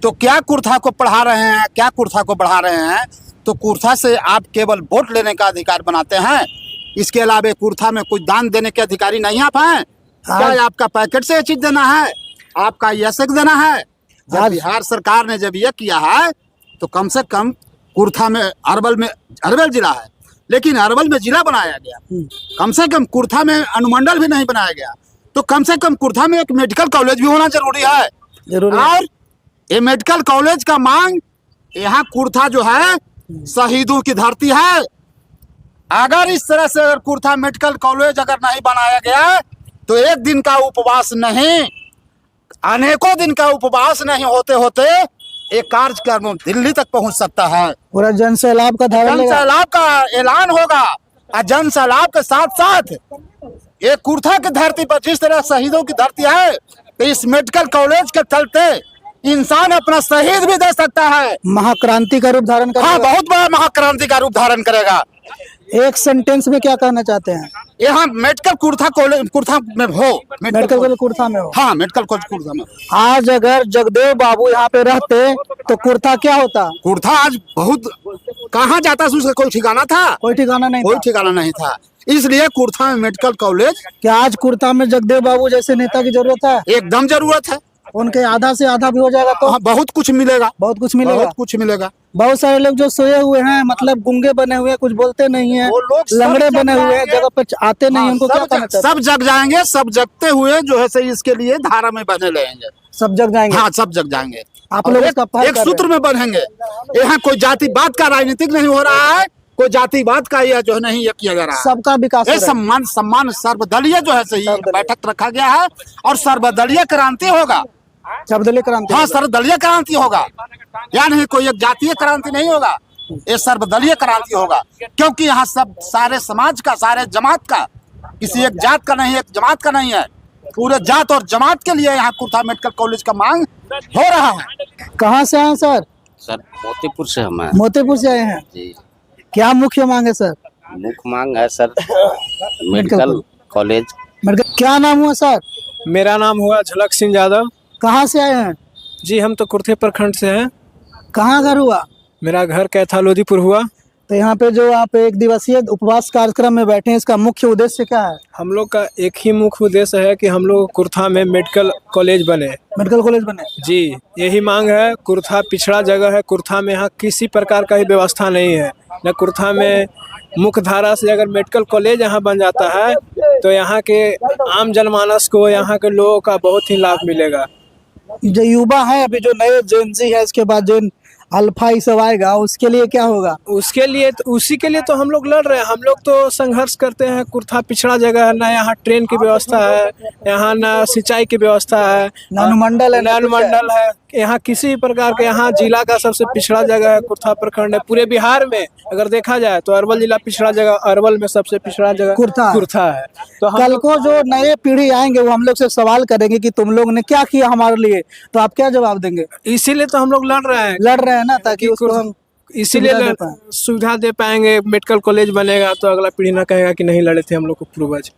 तो क्या कुर्था को पढ़ा रहे हैं, क्या कुर्था को बढ़ा रहे हैं? तो कुर्था से आप केवल वोट लेने का अधिकार बनाते हैं, इसके अलावा कुर्था में कुछ दान देने के अधिकारी नहीं आप हैं। क्या आपका पैकेट से ये चीज देना है, आपका यशक देना है? जब बिहार सरकार ने जब ये किया है तो कम से कम कुर्था में अरवल जिला है, लेकिन अरवल में जिला बनाया गया, कम से कम कुर्था में अनुमंडल भी नहीं बनाया गया, तो कम से कम कुर्था में एक मेडिकल कॉलेज भी होना जरूरी है। और ये मेडिकल कॉलेज का मांग, यहाँ कुर्था जो है शहीदों की धरती है। अगर इस तरह से अगर कुर्था मेडिकल कॉलेज अगर नहीं बनाया गया तो एक दिन का उपवास नहीं, अनेकों दिन का उपवास नहीं होते होते एक कार्यक्रम दिल्ली तक पहुंच सकता है। पूरा जन सैलाब का धारा जन सैलाब का ऐलान होगा और जन सैलाब के साथ साथ एक कुर्था की धरती पर जिस तरह शहीदों की धरती है, तो इस मेडिकल कॉलेज के चलते इंसान अपना शहीद भी दे सकता है। महाक्रांति का रूप धारण करेगा। हाँ, बहुत बड़ा महाक्रांति का रूप धारण करेगा। एक सेंटेंस में क्या कहना चाहते हैं? यहाँ मेडिकल कुर्था कॉलेज कुर्था में हो, मेडिकल कॉलेज कुर्था में हो। हाँ, मेडिकल कॉलेज कुर्था में। आज अगर जगदेव बाबू यहाँ पे रहते तो कुर्था क्या होता? कुर्था आज बहुत कहाँ जाता, उसका कोई ठिकाना था? कोई ठिकाना नहीं, कोई ठिकाना नहीं था। इसलिए कुर्था में मेडिकल कॉलेज। क्या आज कुर्था में जगदेव बाबू जैसे नेता की जरूरत है? एकदम जरूरत है। उनके आधा से आधा भी हो जाएगा तो बहुत कुछ मिलेगा। बहुत कुछ मिलेगा। बहुत कुछ मिलेगा। बहुत सारे लोग जो सोए हुए हैं, मतलब गूंगे बने हुए हैं, कुछ बोलते नहीं है, लंगड़े बने हुए हैं, जगह पर आते नहीं, उनको क्या करना चाहिए? सब जग जाएंगे, सब जगते हुए जो है से इसके लिए धारा में बने रहेंगे। सब जग जाएंगे। हाँ, सब जग जाएंगे। आप लोग एक सूत्र में बनेंगे। यहाँ कोई जातिवाद का राजनीतिक नहीं हो रहा है, कोई जातिवाद का यह जो है नहीं ये किया जा रहा है। सबका विकास, सम्मान सर्वदलीय जो है सही बैठक रखा गया है और सर्वदलीय क्रांति होगा। सर्वदलीय क्रांति? हाँ, सर्वदलीय क्रांति होगा। या नहीं, कोई एक जातीय क्रांति नहीं होगा, ये सर्वदलीय क्रांति होगा। क्योंकि यहाँ सब सारे समाज का, सारे जमात का, किसी एक जात का नहीं, एक जमात का नहीं है, पूरे जात और जमात के लिए यहाँ कुर्था मेडिकल कॉलेज का मांग हो रहा है। कहाँ से आए सर? सर मोतीपुर से हम हैं। मोतीपुर से आए हैं जी। क्या मुख्य मांग है सर? मुख्य मांग है सर मेडिकल कॉलेज। क्या नाम हुआ सर? मेरा नाम हुआ झलक सिंह यादव। कहाँ से आए हैं? जी, हम तो कुर्थे प्रखंड से हैं। कहाँ घर हुआ? मेरा घर कैथा लोधीपुर हुआ। तो यहाँ पे जो आप एक दिवसीय उपवास कार्यक्रम में बैठे हैं, इसका मुख्य उद्देश्य क्या है? हम लोग का एक ही मुख्य उद्देश्य है कि हम लोग कुर्था में मेडिकल कॉलेज बने। मेडिकल कॉलेज बने जी, यही मांग है। कुर्था पिछड़ा जगह है, कुर्था में यहाँ किसी प्रकार का ही व्यवस्था नहीं है। न कुर्था में मुख्य धारा से अगर मेडिकल कॉलेज यहाँ बन जाता है तो यहाँ के आम जनमानस को, यहाँ के लोगों का बहुत ही लाभ मिलेगा। जो युवा है, अभी जो नए जेनजी है, इसके बाद जो अल्फा ये सब आएगा, उसके लिए क्या होगा? उसके लिए उसी के लिए तो हम लोग लड़ रहे हैं। हम लोग तो संघर्ष करते हैं। कुर्था पिछड़ा जगह है, ना यहाँ ट्रेन की व्यवस्था है, यहाँ ना सिंचाई की व्यवस्था है, ना अनुमंडल है, ना अनुमंडल है। यहाँ किसी प्रकार के, यहाँ जिला का सबसे पिछड़ा जगह है कुर्था प्रखंड है। पूरे बिहार में अगर देखा जाए तो अरवल जिला पिछड़ा जगह, अरवल में सबसे पिछड़ा जगह कुर्था है। तो कल को जो नए पीढ़ी आएंगे वो हम लोग से सवाल करेंगे कि तुम लोग ने क्या किया हमारे लिए, तो आप क्या जवाब देंगे? इसीलिए तो हम लोग लड़ रहे हैं ना, ताकि उसको हम इसीलिए सुविधा दे पाएंगे। मेडिकल कॉलेज बनेगा तो अगला पीढ़ी ना कहेगा कि नहीं लड़े थे हम लोग को पूर्वज।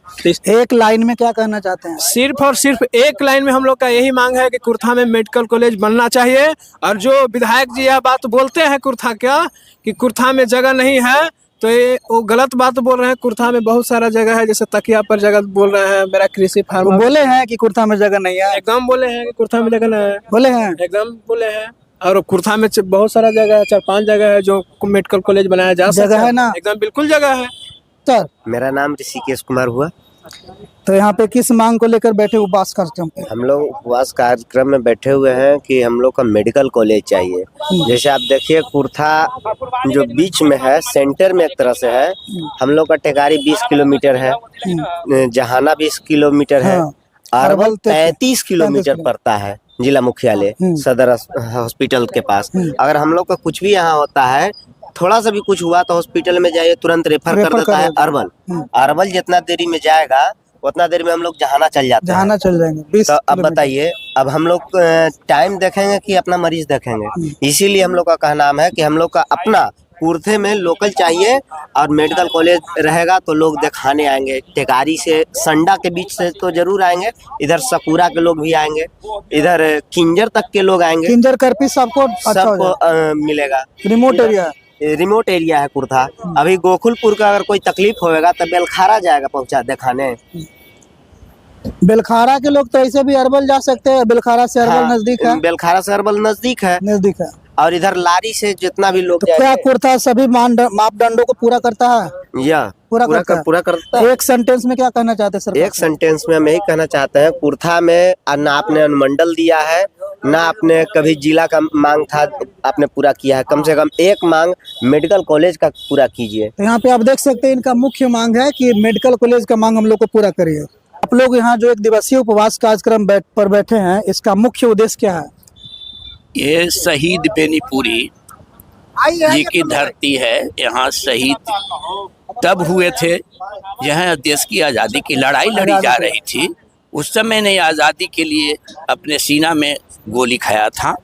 एक लाइन में क्या कहना चाहते हैं? सिर्फ और सिर्फ एक लाइन में हम लोग का यही मांग है कि कुर्था में मेडिकल कॉलेज बनना चाहिए। और जो विधायक जी यह बात बोलते हैं कुर्था क्या कि कुर्था में जगह नहीं है, तो ये वो गलत बात बोल रहे हैं। कुर्था में बहुत सारा जगह है, जैसे तकिया पर जगह बोल रहे हैं। मेरा कृषि फार्म बोले हैं कि कुर्था में जगह नहीं है। एकदम बोले हैं कि कुर्था में जगह नहीं है। बोले हैं, एकदम बोले हैं। और कुर्था में बहुत सारा जगह है, 4-5 जगह है जो मेडिकल कॉलेज बनाया जा सकता जगह है ना? एकदम बिल्कुल जगह है। सर मेरा नाम ऋषिकेश कुमार हुआ। तो यहाँ पे किस मांग को लेकर बैठे उपवास कार्यक्रम पे? हम लोग उपवास कार्यक्रम में बैठे हुए हैं कि हम लोग का मेडिकल कॉलेज चाहिए। जैसे आप देखिए कुर्था जो बीच में है, सेंटर में एक तरह से है। हम लोग का टेकारी 20 किलोमीटर है, जहाना 20 किलोमीटर है, अरवल 35 किलोमीटर पड़ता है जिला मुख्यालय सदर हॉस्पिटल के पास। अगर हम लोग का कुछ भी यहाँ होता है, थोड़ा सा भी कुछ हुआ तो हॉस्पिटल में जाइए, तुरंत रेफर कर देता है अरवल। अरवल जितना देरी में जाएगा उतना देर में हम लोग जहाना चल जाते हैं। जहाना चल जाएंगे। तो अब बताइए, अब हम लोग टाइम देखेंगे कि अपना मरीज देखेंगे? इसीलिए हम लोग का कहना है कि हम लोग का अपना कुर्थे में लोकल चाहिए और मेडिकल कॉलेज रहेगा तो लोग दिखाने आएंगे। टेकारी से संडा के बीच से तो जरूर आएंगे, इधर सपूरा के लोग भी आएंगे, इधर किंजर तक के लोग आएंगे। किंजर करपी सबको मिलेगा। रिमोट एरिया रिमोट एरिया है कुर्था। अभी गोकुलपुर का अगर कोई तकलीफ होगा तो बेलखारा जाएगा पहुंचा दिखाने। बेलखारा के लोग तो ऐसे भी अरवल जा सकते हैं, बेलखारा से अरवल नजदीक है। बेलखारा से अरवल नजदीक है। और इधर लारी से जितना भी लोग तो क्या कुर्था सभी मापदंडों को पूरा करता है? या पूरा करता है। एक सेंटेंस में क्या कहना चाहते हैं सर? एक सेंटेंस में हम यही कहना चाहते हैं, कुर्था में ना आपने अनुमंडल दिया है, ना आपने कभी जिला का मांग था आपने पूरा किया है। कम से कम एक मांग मेडिकल कॉलेज का पूरा कीजिए। तो यहाँ पे आप देख सकते हैं इनका मुख्य मांग है कि मेडिकल कॉलेज का मांग हम लोग को पूरा करिए। आप लोग यहाँ जो एक दिवसीय उपवास कार्यक्रम पर बैठे हैं, इसका मुख्य उद्देश्य क्या है? ये शहीद बेनीपुरी जी की धरती है। यहाँ शहीद तब हुए थे जहाँ देश की आज़ादी की लड़ाई लड़ी जा रही थी। उस समय ने आज़ादी के लिए अपने सीना में गोली खाया था।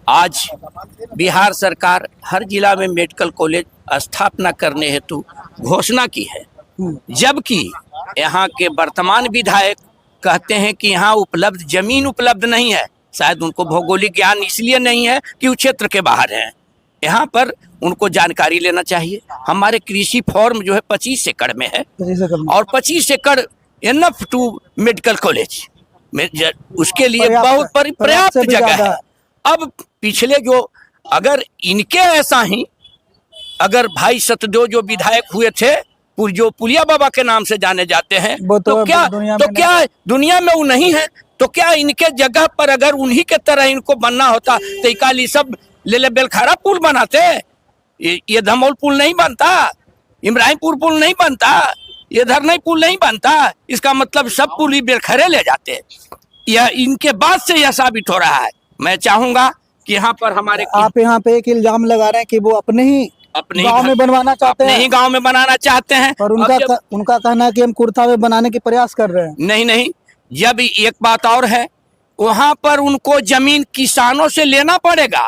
आज बिहार सरकार हर जिला में मेडिकल कॉलेज स्थापना करने हेतु घोषणा की है, जबकि यहाँ के वर्तमान विधायक कहते हैं कि यहाँ उपलब्ध जमीन उपलब्ध नहीं है। शायद उनको भौगोलिक ज्ञान इसलिए नहीं है कि वो क्षेत्र के बाहर हैं। यहाँ पर उनको जानकारी लेना चाहिए। हमारे कृषि फॉर्म जो है 25 एकड़ में है और 25 एकड़ इनफ टू मेडिकल कॉलेज में, उसके लिए बहुत पर्याप्त जगह है। अब पिछले जो अगर इनके ऐसा ही अगर भाई सतदेव जो विधायक हुए थे, जो पुलिया बाबा के नाम से जाने जाते हैं, तो क्या दुनिया में वो नहीं है? तो क्या इनके जगह पर अगर उन्हीं के तरह इनको बनना होता तो इकाली सब ले बेलखारा पुल बनाते, ये धमौल पुल नहीं बनता, इब्राहिमपुर पुल नहीं बनता, ये धरनई पुल नहीं बनता। इसका मतलब सब पुल ही बेलखरे ले जाते। यह इनके बाद से यह साबित हो रहा है। मैं चाहूंगा कि यहाँ पर हमारे आप यहाँ पे एक इल्जाम लगा रहे हैं कि वो अपने गांव में बनवाना चाहते हैं। अपने ही गांव में बनाना चाहते हैं और उनका कहना है कि हम कुर्था में बनाने के प्रयास कर रहे हैं। नहीं, जब एक बात और है, वहाँ पर उनको जमीन किसानों से लेना पड़ेगा।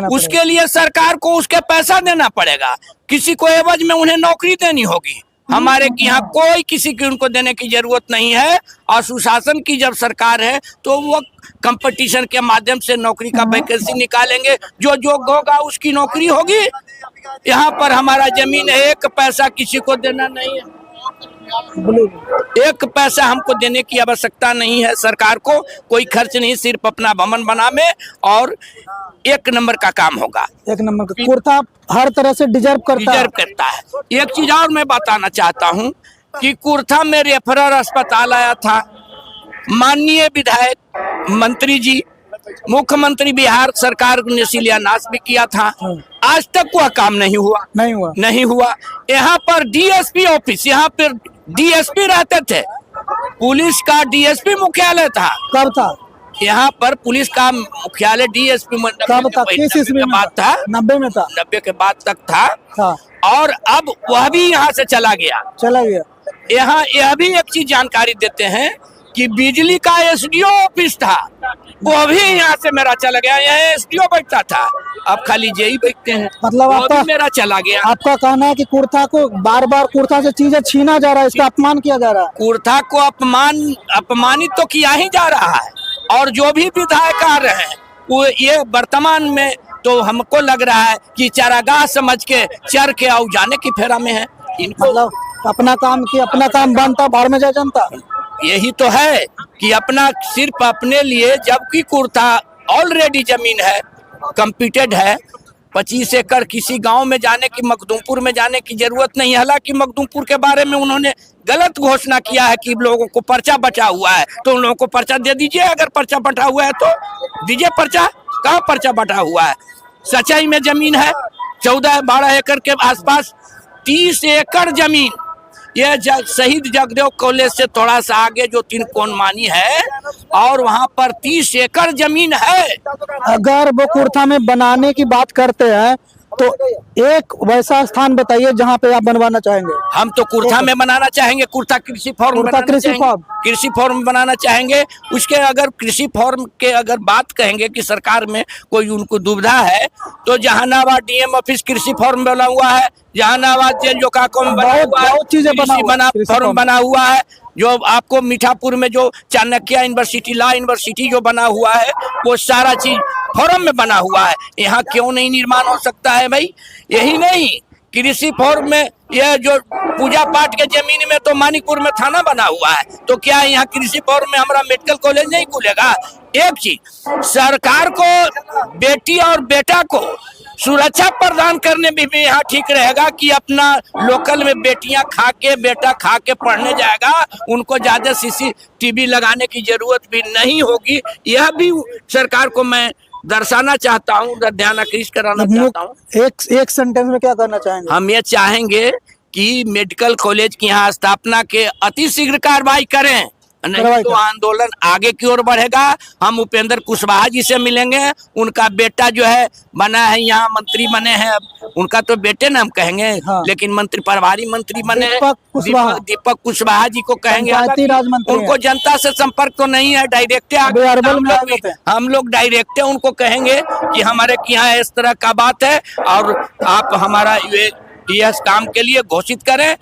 उसके लिए सरकार को उसके पैसा देना पड़ेगा, किसी को एवज में उन्हें नौकरी देनी होगी। हमारे यहाँ कोई किसी की उनको देने की जरूरत नहीं है। और सुशासन की जब सरकार है तो वो कंपटीशन के माध्यम से नौकरी का वैकेंसी निकालेंगे, जो योग्य होगा उसकी नौकरी होगी। यहाँ पर हमारा जमीन है, एक पैसा किसी को देना नहीं है, एक पैसा हमको देने की आवश्यकता नहीं है। सरकार को कोई खर्च नहीं, सिर्फ अपना भवन बनाने और एक नंबर का काम होगा। एक नंबर का कुर्था हर तरह से डिजर्व करता है। एक चीज और मैं बताना चाहता हूँ कि कुर्था में रेफरल अस्पताल आया था। माननीय विधायक मंत्री जी, मुख्यमंत्री बिहार सरकार ने शिलान्यास भी किया था। आज तक वह काम नहीं हुआ। यहाँ पर डीएसपी ऑफिस, यहाँ पर डीएसपी रहते थे, पुलिस का डीएसपी मुख्यालय था। कब था यहाँ पर पुलिस का मुख्यालय? डीएसपी कब था? किस ईस्वी में बात था? 90 में था। 90 के बाद तक था। और अब वह भी यहाँ से चला गया। यहाँ यह भी एक चीज जानकारी देते हैं कि बिजली का एसडीओ ऑफिस था, वो भी यहाँ से मेरा चला गया। यहाँ एसडीओ बैठता था, अब खाली जेई बैठते हैं। मतलब आपका मेरा चला गया। आपका कहना है कि कुर्था को बार बार कुर्था से चीजें छीना जा रहा है, इसका अपमान किया जा रहा है। कुर्था को अपमानित तो किया ही जा रहा है। और जो भी विधायक आ रहे हैं वो ये वर्तमान में तो हमको लग रहा है कि चारागाह समझ के चर के आउ जाने की फेरा में है। मतलब अपना काम बनता, बाहर में जा जनता। यही तो है कि अपना सिर्फ अपने लिए, जबकि कुर्था ऑलरेडी जमीन है, कंप्लीटेड है। 25 एकड़ किसी गांव में जाने की, मखदूमपुर में जाने की जरूरत नहीं है। हालांकि मखदूमपुर के बारे में उन्होंने गलत घोषणा किया है कि लोगों को पर्चा बचा हुआ है, तो उन लोगों को पर्चा दे दीजिए। अगर पर्चा बटा हुआ है तो दीजिए पर्चा। कहाँ पर्चा बटा हुआ है? सच्चाई में जमीन है 14-12 एकड़ के आसपास, 30 एकड़ जमीन ये शहीद जगदेव कॉलेज से थोड़ा सा आगे जो 3 कोनमानी है, और वहां पर 30 एकड़ जमीन है। अगर वो कुर्था में बनाने की बात करते हैं तो एक वैसा स्थान बताइए जहां पे आप बनवाना चाहेंगे। हम तो कुर्था में बनाना चाहेंगे, कुर्था कृषि फॉर्म, कृषि फॉर्म बनाना चाहेंगे। उसके अगर कृषि फॉर्म के अगर बात कहेंगे कि सरकार में कोई उनको दुविधा है, तो जहानाबाद डीएम ऑफिस कृषि फॉर्म बना हुआ है, जहानाबाद जेल जो काको में बना हुआ है, कृषि फॉर्म बना हुआ है। जो आपको मीठापुर में जो चाणक्य यूनिवर्सिटी, लॉ यूनिवर्सिटी जो बना हुआ है, वो सारा चीज फॉर्म में बना हुआ है। यहाँ क्यों नहीं निर्माण हो सकता है भाई? यही नहीं, कृषि फॉर्म में यह जो पूजा पाठ के जमीन में तो मानिकपुर में थाना बना हुआ है, तो क्या यहाँ कृषि फॉर्म में हमारा मेडिकल कॉलेज नहीं खुलेगा? एक चीज, सरकार को बेटी और बेटा को सुरक्षा प्रदान करने में भी यहाँ ठीक रहेगा कि अपना लोकल में बेटियां खा के, बेटा खा के पढ़ने जाएगा, उनको ज्यादा CCTV लगाने की जरूरत भी नहीं होगी। यह भी सरकार को मैं दर्शाना चाहता हूँ, ध्यान आकृष्ट कराना चाहता हूँ। एक सेंटेंस में क्या करना चाहेंगे? हम ये चाहेंगे कि मेडिकल कॉलेज की यहाँ स्थापना के अति शीघ्र कार्रवाई करें, नहीं तो आंदोलन आगे की ओर बढ़ेगा। हम उपेंद्र कुशवाहा जी से मिलेंगे, उनका बेटा जो है बना है, यहाँ मंत्री बने हैं, उनका तो बेटे ना हम कहेंगे, हाँ। लेकिन मंत्री, प्रभारी मंत्री बने हैं दीपक कुशवाहा जी को कहेंगे। उनको जनता से संपर्क तो नहीं है, डायरेक्ट हम लोग डायरेक्ट उनको कहेंगे कि हमारे यहाँ इस तरह का बात है और आप हमारा ये काम के लिए घोषित करें,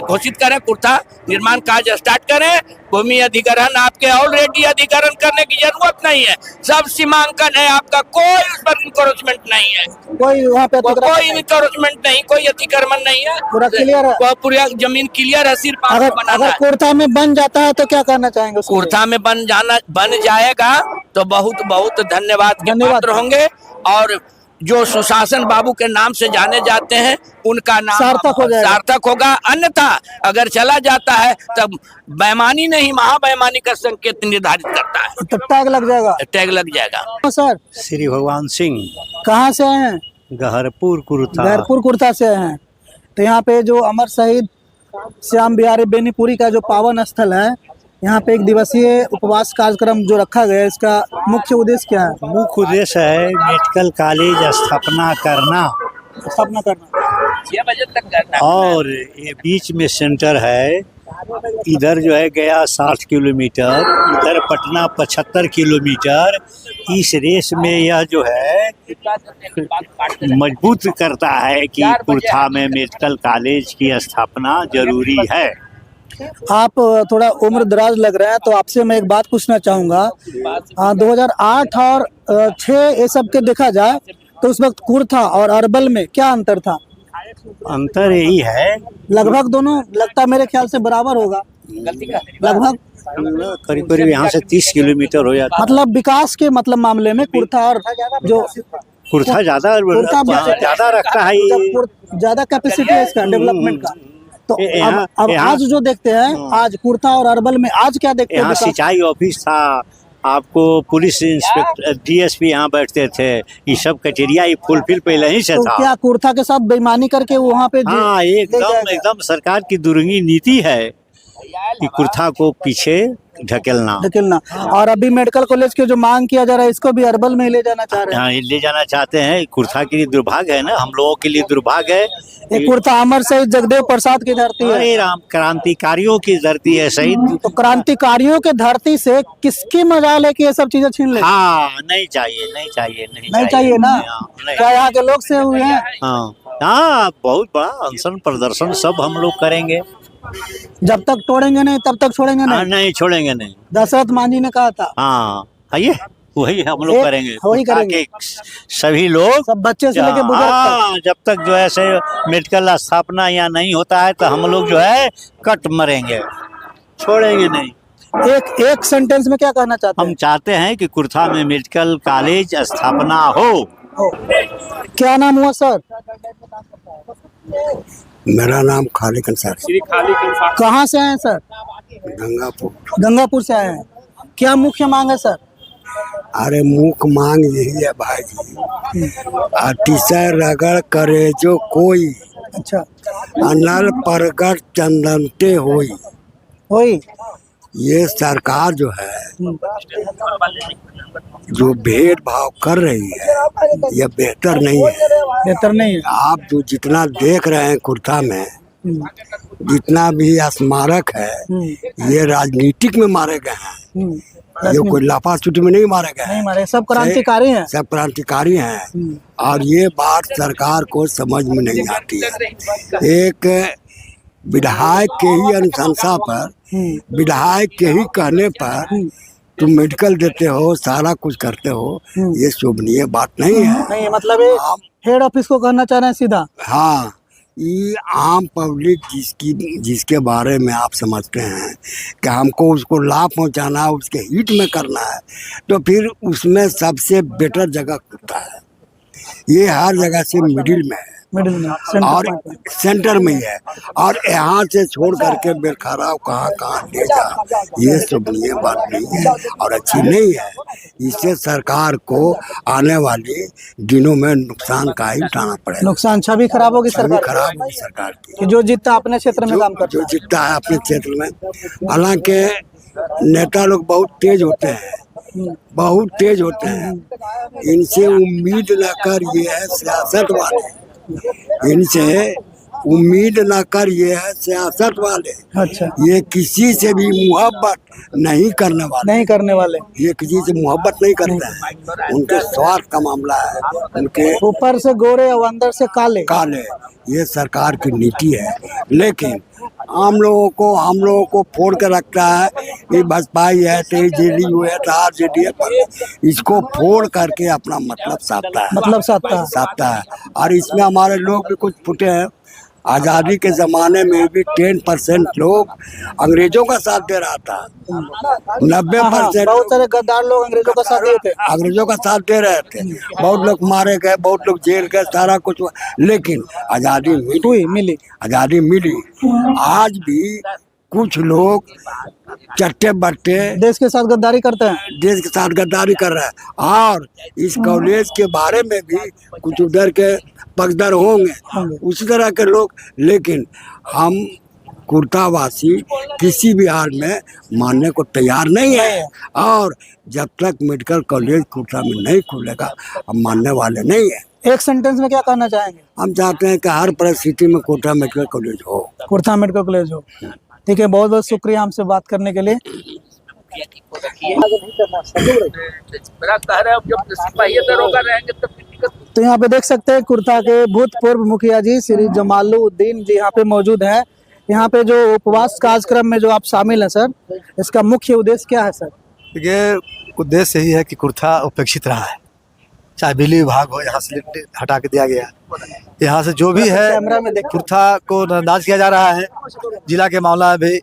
घोषित करें, कुर्था निर्माण कार्य स्टार्ट करें। भूमि अधिग्रहण आपके ऑलरेडी अधिग्रहण करने की जरूरत नहीं है, सब सीमांकन है आपका, कोई उस पर इंक्रोचमेंट नहीं है, कोई वहाँ पे कोई इंक्रोचमेंट नहीं, कोई अतिक्रमण नहीं है, पूरा क्लियर है, पूरा जमीन क्लियर है। सिर्फ अगर कुर्था में बन जाता है तो क्या करना चाहेंगे? कुर्था में बन जाएगा तो बहुत बहुत धन्यवाद के पात्र होंगे, और जो सुशासन बाबू के नाम से जाने जाते हैं उनका नाम सार्थक होगा। अन्यथा अगर चला जाता है तब बेईमानी नहीं, महाबेईमानी का संकेत निर्धारित करता है, तो टैग लग जाएगा, टैग लग जाएगा। सर, श्री भगवान सिंह कहाँ से आए हैं? गहरपुर कुर्था से आए हैं। तो यहाँ पे जो अमर शहीद श्याम बिहारी बेनीपुरी का जो पावन स्थल है, यहाँ पे 1 दिवसीय उपवास कार्यक्रम जो रखा गया है, इसका मुख्य उद्देश्य क्या है? मुख्य उद्देश्य है मेडिकल कॉलेज स्थापना करना 6 बजे तक करना, और ये बीच में सेंटर है। इधर जो है गया 60 किलोमीटर, इधर पटना 75 किलोमीटर। इस रेस में यह जो है मजबूत करता है कि कुर्था में मेडिकल कॉलेज की स्थापना जरूरी है। आप थोड़ा उम्र दराज लग रहे हैं, तो आपसे मैं एक बात पूछना चाहूँगा। 2008 और 6 ये सब के देखा जाए तो उस वक्त कुर्था और अरबल में क्या अंतर था? अंतर यही है, लगभग दोनों लगता मेरे ख्याल से बराबर होगा, लगभग करीब करीब यहाँ से 30 किलोमीटर हो जाता। मतलब विकास के मतलब मामले में कुर्था और जो कुर्था ज्यादा रखता है, ज्यादा कैपेसिटी है इसका डेवलपमेंट का। तो अब आज जो देखते हैं, आज कुर्था और अरबल में आज क्या देखते हैं? यहाँ सिंचाई ऑफिस था, आपको पुलिस इंस्पेक्टर DSP यहाँ बैठते थे, ये सब क्राइटेरिया फुलफिल पहले ही से तो था। क्या कुर्था के साथ बेईमानी करके वहाँ पे? हाँ, एकदम सरकार की दुरंगी नीति है कि कुर्था को पीछे ढकेलना। और अभी मेडिकल कॉलेज के जो मांग किया जा रहा है, इसको भी अरबल में ले जाना चाह रहे हैं। हाँ, ले जाना चाहते हैं। कुर्था के लिए दुर्भाग्य है ना, हम लोगों के लिए दुर्भाग्य है। ये कुर्था अमर शहीद जगदेव प्रसाद की धरती है, राम क्रांतिकारियों की धरती है शहीद। तो क्रांतिकारियों के धरती से किसकी मजाल है कि ये सब चीजें छीन ले? हाँ, नहीं चाहिए ना। क्या यहाँ के लोग से हुए हैं? हाँ, बहुत बड़ा अनशन प्रदर्शन सब हम लोग करेंगे। जब तक तोड़ेंगे नहीं तब तक छोड़ेंगे नहीं। नहीं छोड़ेंगे नहीं, दशरथ मांझी ने कहा था। हाँ, आइए वही हम लोग करेंगे, वही करेंगे सभी लोग, सब बच्चे से लेके बुजुर्ग तक। जब तक जो है से मेडिकल स्थापना यहाँ नहीं होता है तो हम लोग जो है कट मरेंगे, छोड़ेंगे नहीं। एक सेंटेंस में क्या कहना चाहते हम चाहते हैं कि कुर्था में मेडिकल कॉलेज स्थापना हो। क्या नाम हुआ सर? मेरा नाम खालिक अंसारी। कहाँ से आए हैं सर? गंगापुर से आए हैं। क्या मुख्य मांग है सर? अरे मुख्य मांग यही है भाई जी, अतिशय रगड़ करे जो कोई, अच्छा, अनल परगट चंदनते होई। ये सरकार जो है जो भेदभाव कर रही है ये बेहतर नहीं है। बेहतर नहीं है। आप जो जितना देख रहे हैं कुर्था में जितना भी स्मारक है ये राजनीतिक में मारे गए हैं, ये कोई लापाचुटी में नहीं मारे गए हैं। नहीं मारे, सब क्रांतिकारी हैं। सब क्रांतिकारी हैं और ये बात सरकार को समझ में नहीं आती है। एक विधायक के ही अनुशंसा पर, विधायक के ही कहने पर तुम मेडिकल देते हो, सारा कुछ करते हो, ये शोभनीय बात नहीं है। नहीं मतलब हेड ऑफिस को कहना चाह रहे हैं सीधा। हाँ, ये आम पब्लिक जिसके बारे में आप समझते हैं कि हमको उसको लाभ पहुंचाना है, उसके हित में करना है, तो फिर उसमें सबसे बेटर जगह होता है। ये हर जगह से मिडिल में है और सेंटर में ही है, और यहाँ से छोड़ करके बेरखराव कहाँ ले जा, ये शोभनीय बात नहीं है और अच्छी नहीं है। इससे सरकार को आने वाले दिनों में नुकसान का ही उठाना पड़ेगा। नुकसान, छवि खराब होगी सरकार की। जो जीतता अपने क्षेत्र में काम करता, जो जीतता है अपने क्षेत्र में। हालांकि नेता लोग बहुत तेज होते हैं, बहुत तेज होते हैं, इनसे उम्मीद न कर, ये है सियासत वाले, इनसे उम्मीद न कर, ये है सियासत वाले। अच्छा, ये किसी से भी मोहब्बत नहीं करने वाले, ये किसी से मोहब्बत नहीं करते हैं, उनके स्वार्थ का मामला है, उनके ऊपर से गोरे और अंदर से काले। ये सरकार की नीति है। लेकिन हम लोगों को फोड़ के रखता है, ये बसपा ही है, तो जेडीयू है, तो आरजेडी है, पर इसको फोड़ करके अपना मतलब साधता है। और इसमें हमारे लोग भी कुछ फुटे हैं। आज़ादी के ज़माने में भी 10% लोग अंग्रेजों का साथ दे रहा था, 90% बहुत सारे गद्दार लोग अंग्रेजों का साथ देते थे, अंग्रेजों का साथ दे रहे थे। बहुत लोग मारे गए, बहुत लोग जेल गए, सारा कुछ हुआ, लेकिन आज़ादी मिली। आज भी कुछ लोग चट्टे बट्टे देश के साथ गद्दारी करते हैं, देश के साथ गद्दारी कर रहे हैं। और इस कॉलेज के बारे में भी कुछ उधर के पक्षधर होंगे, उसी तरह के लोग, लेकिन हम कुर्तावासी किसी भी हाल में मानने को तैयार नहीं है। और जब तक मेडिकल कॉलेज कुर्ता में नहीं खुलेगा हम मानने वाले नहीं है। एक सेंटेंस में क्या कहना चाहेंगे? हम चाहते हैं कि हर परिस्थिति में कुर्ता मेडिकल कॉलेज हो। कुर्ता मेडिकल कॉलेज हो। ठीक है, बहुत बहुत शुक्रिया हमसे बात करने के लिए। तो यहाँ पे देख सकते हैं कुर्था के भूतपूर्व मुखिया जी श्री जमालुद्दीन जी यहाँ पे मौजूद हैं। यहाँ पे जो उपवास कार्यक्रम में जो आप शामिल हैं सर, इसका मुख्य उद्देश्य क्या है सर? ये उद्देश्य यही है कि कुर्था उपेक्षित रहा है, चाहे बिजली विभाग हो, यहाँ से हटा के दिया गया, यहाँ से जो भी है कुर्था को नजरअंदाज किया जा रहा है। जिला के मामला में भी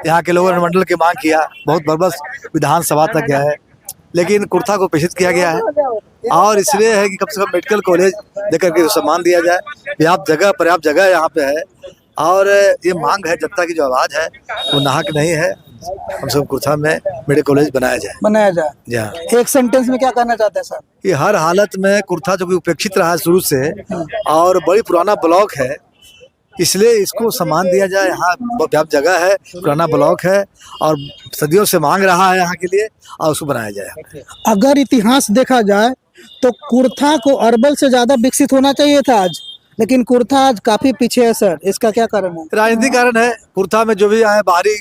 यहाँ के लोगों ने मंडल की मांग किया, बहुत बरबस विधानसभा तक गया है, लेकिन कुर्था को उपेक्षित किया गया है। और इसलिए है कि कम से कम मेडिकल कॉलेज देकर के सम्मान दिया जाए। पर्याप्त जगह यहाँ पे है और ये मांग है, जनता की जो आवाज़ है वो नाहक नहीं है। हम सब कुर्था में मेडिकल कॉलेज बनाया जाए। जी। एक सेंटेंस में क्या कहना चाहते हैं सर? कि हर हालत में कुर्था जो कि उपेक्षित रहा है शुरू से और बड़ी पुराना ब्लॉक है, इसलिए इसको सम्मान दिया जाए। यहाँ पर्याप्त जगह है, पुराना ब्लॉक है और सदियों से मांग रहा है यहाँ के लिए, और उसको बनाया जाए। अगर इतिहास देखा जाए तो कुर्था को अरवल से ज्यादा विकसित होना चाहिए था आज, लेकिन कुर्था आज काफी पीछे है सर, इसका क्या कारण है? राजनीतिक कारण है। कुर्था में जो भी आए बाहरी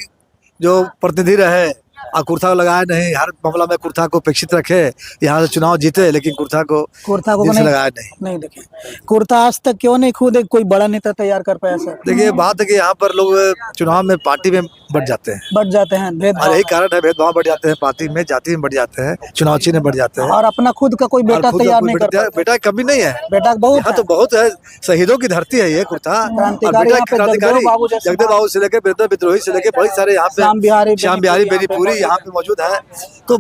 जो प्रतिनिधि रहे और कुर्था को लगाया नहीं, हर मामला में कुर्था को अपेक्षित रखे, यहाँ से चुनाव जीते, लेकिन कुर्था को दिल से लगाया नहीं देखे। कुर्था आज तक क्यों नहीं खुद एक कोई बड़ा नेता तैयार कर पाया सर? देखिए बात है कि यहाँ पर लोग चुनाव में पार्टी में बढ़ जाते हैं, भेदभाव, और यही कारण है, भेदभाव बढ़ जाते हैं, पार्टी में जाति में बढ़ जाते हैं, चुनाव चिन्ह में बढ़ जाते हैं, और अपना खुद का कोई बेटा तैयार नहीं कर पाया। बेटा कमी नहीं है, बेटा बहुत यहाँ तो बहुत है, शहीदों की धरती है ये कुर्था। क्रांतिकारी जगदेव बाबू से लेकर वीरेंद्र विद्रोही से लेकर बड़ी सारे यहाँ पे श्याम बिहारी बेनीपुरी यहाँ पे मौजूद है, तो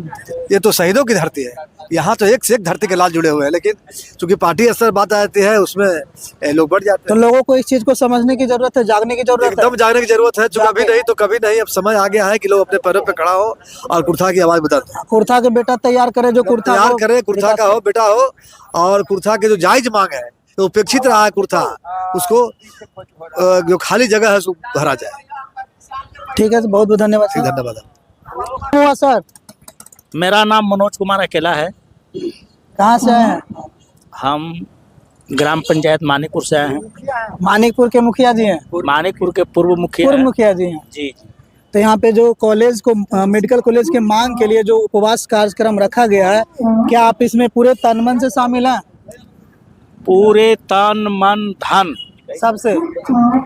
ये तो शहीदों की धरती है। यहाँ तो एक से एक धरती के लाल जुड़े हुए हैं, लेकिन चूंकि पार्टी स्तर बात आती है उसमें लोग बढ़ जाते हैं। तो लोगों को इस चीज को समझने की जरूरत है, जागने की जरूरत है, एकदम जागने की जरूरत है। जो कभी नहीं तो कभी नहीं, अब समय आ गया है कि लोग अपने पैरों पे खड़ा हो और कुर्था की आवाज बदल, कुर्था के बेटा तैयार करे, जो कुर्था तैयार करे, कुर्था का हो बेटा हो, और कुर्था के जो जायज मांग है तो उपेक्षित रहा है कुर्था, उसको जो खाली जगह है उसको भरा जाए। ठीक है, बहुत बहुत धन्यवाद। धन्यवाद। हुआ सर, मेरा नाम मनोज कुमार अकेला है। कहाँ से आए हैं? हम ग्राम पंचायत मानिकपुर से आए हैं। मानिकपुर के मुखिया जी हैं? मानिकपुर के पूर्व मुखिया जी हैं जी। तो यहाँ पे जो कॉलेज को मेडिकल कॉलेज के मांग के लिए जो उपवास कार्यक्रम रखा गया है, क्या आप इसमें पूरे तन मन से शामिल हैं? पूरे तन मन धन सबसे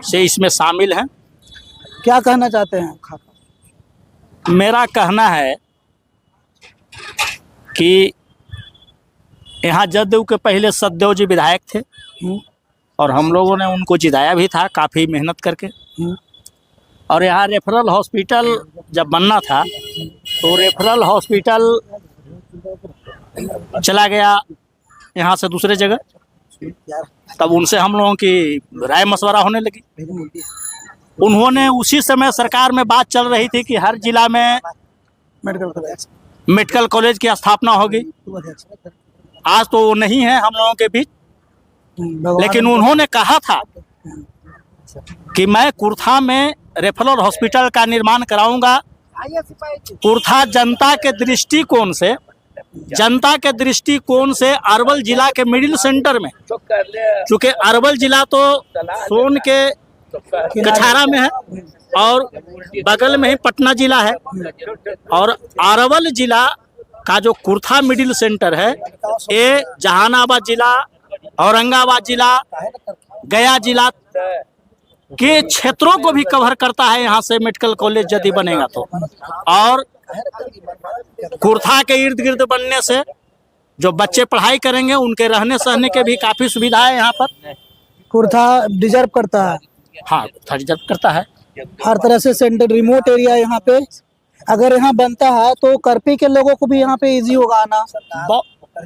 से इसमें शामिल हैं। क्या कहना चाहते हैं? मेरा कहना है कि यहाँ जदयू के पहले सतदेव जी विधायक थे और हम लोगों ने उनको जिताया भी था काफ़ी मेहनत करके। और यहाँ रेफरल हॉस्पिटल जब बनना था तो रेफरल हॉस्पिटल चला गया यहाँ से दूसरे जगह, तब उनसे हम लोगों की राय मशवरा होने लगी। उन्होंने उसी समय सरकार में बात चल रही थी कि हर जिला में मेडिकल कॉलेज की स्थापना होगी। आज तो वो नहीं है हम लोगों के बीच, लेकिन उन्होंने कहा था कि मैं कुर्था में रेफरल हॉस्पिटल का निर्माण कराऊंगा। कुर्था जनता के दृष्टिकोण से अरवल जिला के मिडिल सेंटर में, चूँकि अरवल जिला तो सोन के कछारा में है और बगल में ही पटना जिला है, और अरवल जिला का जो कुर्था मिडिल सेंटर है ये जहानाबाद जिला, औरंगाबाद जिला, गया जिला के क्षेत्रों को भी कवर करता है। यहाँ से मेडिकल कॉलेज यदि बनेगा तो, और कुर्था के इर्द गिर्द बनने से जो बच्चे पढ़ाई करेंगे उनके रहने सहने के भी काफ़ी सुविधा है यहाँ पर। कुर्था डिजर्व करता है। हाँ, कुर्था डिजर्व करता है। हर तरह से सेंटर रिमोट एरिया यहाँ पे, अगर यहाँ बनता है तो करपी के लोगों को भी यहाँ पे इजी होगा आना।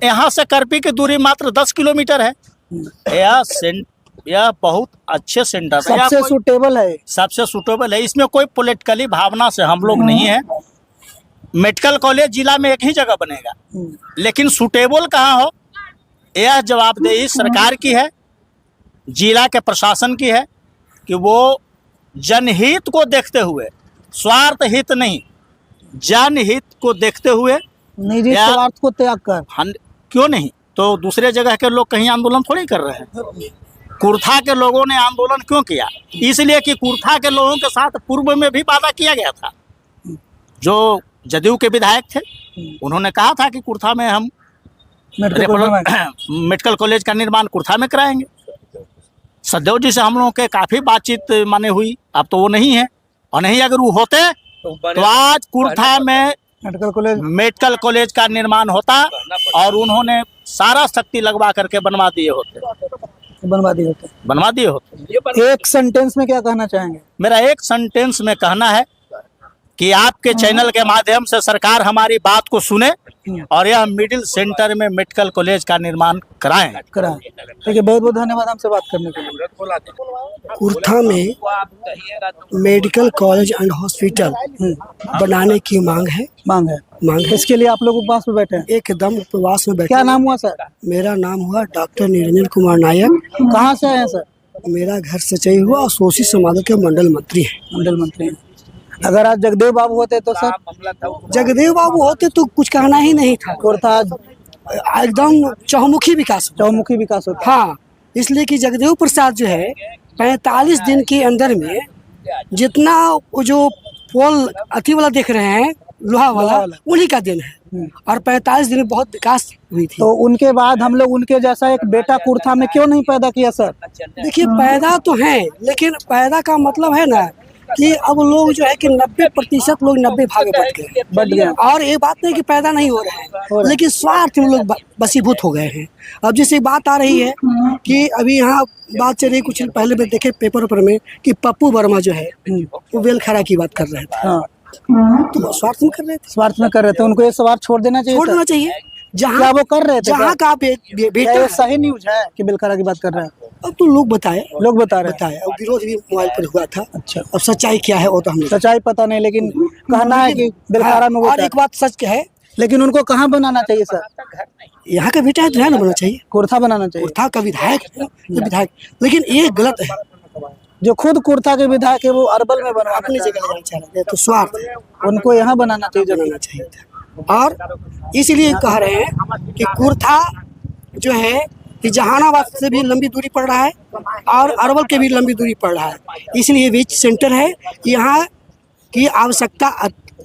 यहाँ से करपी की दूरी मात्र 10 किलोमीटर है। यह बहुत अच्छे सेंटर है, सबसे सूटेबल है, सबसे सूटेबल है। इसमें कोई पॉलिटिकली भावना से हम लोग नहीं है। मेडिकल कॉलेज जिला में एक ही जगह बनेगा, लेकिन सूटेबल कहाँ हो यह जवाबदेही सरकार की है, जिला के प्रशासन की है कि वो जनहित को देखते हुए, स्वार्थ हित नहीं, जनहित को देखते हुए निजी स्वार्थ को त्याग कर, क्यों नहीं तो दूसरे जगह के लोग कहीं आंदोलन थोड़ी कर रहे हैं। कुर्था के लोगों ने आंदोलन क्यों किया? इसलिए कि कुर्था के लोगों के साथ पूर्व में भी वादा किया गया था। जो जदयू के विधायक थे उन्होंने कहा था कि कुर्था में हम मेडिकल कॉलेज का निर्माण कुर्था में कराएंगे। सतदेव जी से हम लोगों के काफ़ी बातचीत माने हुई, अब तो वो नहीं है, और नहीं अगर वो होते तो आज कुर्था में मेडिकल कॉलेज का निर्माण होता और उन्होंने सारा शक्ति लगवा करके बनवा दिए होते। एक सेंटेंस में क्या कहना चाहेंगे? मेरा एक सेंटेंस में कहना है कि आपके चैनल के माध्यम से सरकार हमारी बात को सुने और यह मिडिल सेंटर में मेडिकल कॉलेज का निर्माण कराएं। ठीक है, बहुत बहुत धन्यवाद हमसे बात करने के लिए। कुर्था में मेडिकल कॉलेज एंड हॉस्पिटल बनाने की मांग है। इसके लिए आप लोग उपवास में बैठे हैं? एकदम उपवास में बैठे। क्या नाम हुआ सर? मेरा नाम हुआ डॉक्टर निरंजन कुमार नायक। कहाँ से आए हैं सर? मेरा घर सचई हुआ और शोषित समाज के मंडल मंत्री है। अगर आज जगदेव बाबू होते तो सर? जगदेव बाबू होते तो कुछ कहना ही नहीं था। कुर्था एकदम चहुमुखी विकास होता। हाँ, इसलिए कि जगदेव प्रसाद जो है 45 दिन के अंदर में जितना जो पोल अति वाला देख रहे हैं लोहा वाला उन्हीं का दिन है। और 45 दिन में बहुत विकास हुई थी। तो उनके बाद हम लोग उनके जैसा एक बेटा कुर्था में क्यों नहीं पैदा किया सर? देखिए पैदा तो है, लेकिन पैदा का मतलब है ना कि अब लोग जो है कि 90% लोग 90 भाग बढ़ गए। और ये बात नहीं कि पैदा नहीं हो रहे हैं, लेकिन स्वार्थ में लोग बसीभूत हो गए हैं। अब जैसे बात आ रही है कि अभी यहाँ बात चल रही, कुछ पहले में देखे पेपर पर में कि पप्पू वर्मा जो है वो बेलखरा की बात कर रहे थे। तो स्वार्थ में कर रहे थे, स्वार्थ में कर रहे थे। उनको ये स्वार्थ छोड़ देना चाहिए, छोड़ देना चाहिए। जहाँ क्या वो कर रहे थे? जहाँ का बेटा ये सही न्यूज है कि बेलखरा की बात कर रहे हैं? अब तो लोग बता रहे हैं। अब विरोध भी मोबाइल पर हुआ था। अच्छा, अब सच्चाई क्या है वो तो हमें सच्चाई पता नहीं, लेकिन कहना है कि बेलखरा में और एक बात सच है, लेकिन उनको कहाँ बनाना चाहिए सर? यहाँ का बेटा है तो है ना, बनना चाहिए कुर्था बनाना चाहिए। कुर्था का विधायक है, विधायक, लेकिन ये गलत है। जो खुद कुर्था के विधायक है वो अरबल में बना अपनी जगह लगाना चाह रहे हैं, तो स्वार्थ है। उनको यहाँ बनाना चाहिए, बनाना चाहिए था। और इसलिए कह रहे हैं कि कुर्था जो है कि जहानाबाद से भी लंबी दूरी पड़ रहा है और अरवल के भी लंबी दूरी पड़ रहा है, इसलिए बीच सेंटर है। यहाँ की आवश्यकता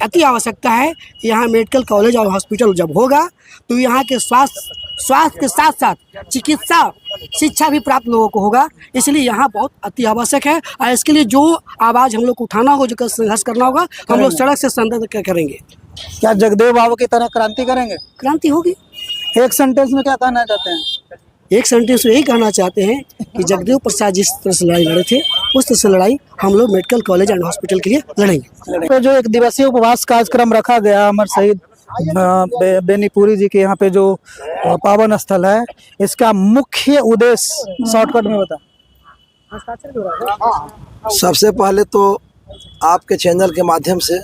अति आवश्यकता है। यहाँ मेडिकल कॉलेज और हॉस्पिटल जब होगा तो यहाँ के स्वास्थ्य के साथ साथ चिकित्सा शिक्षा भी प्राप्त लोगों को होगा, इसलिए यहाँ बहुत अति आवश्यक है। और इसके लिए जो आवाज़ हम लोग को उठाना होगा, जो संघर्ष करना होगा, हम लोग सड़क से संघर्ष करेंगे। क्या जगदेव बाबू की तरह क्रांति करेंगे? क्रांति होगी। एक सेंटेंस में क्या कहना चाहते हैं? एक सेंटेंस में यही कहना चाहते हैं कि जगदेव प्रसाद जिस तरह से लड़ाई लड़े थे, उस तरह से लड़ाई हम लोग मेडिकल कॉलेज एंड हॉस्पिटल के लिए लड़ेंगे। पे जो एक दिवसीय उपवास कार्यक्रम रखा गया अमर शहीद बेनीपुरी जी के यहाँ पे जो पावन स्थल है, इसका मुख्य उद्देश्य शॉर्टकट में बता। सबसे पहले तो आपके चैनल के माध्यम से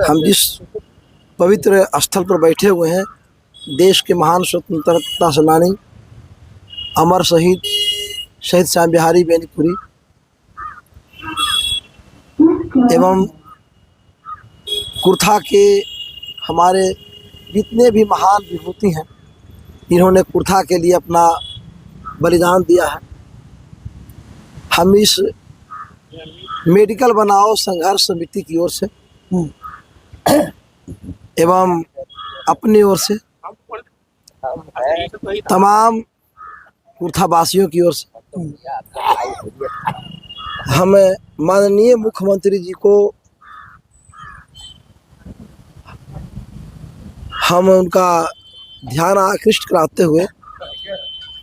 हम जिस पवित्र स्थल पर बैठे हुए हैं, देश के महान स्वतंत्रता सेनानी अमर शहीद श्याम बिहारी बेनीपुरी एवं कुर्था के हमारे जितने भी महान विभूति हैं, इन्होंने कुर्था के लिए अपना बलिदान दिया है। हम इस मेडिकल बनाओ संघर्ष समिति की ओर से एवं अपनी ओर से तमाम कुर्था वासियों की ओर से हम माननीय मुख्यमंत्री जी को हम उनका ध्यान आकृष्ट कराते हुए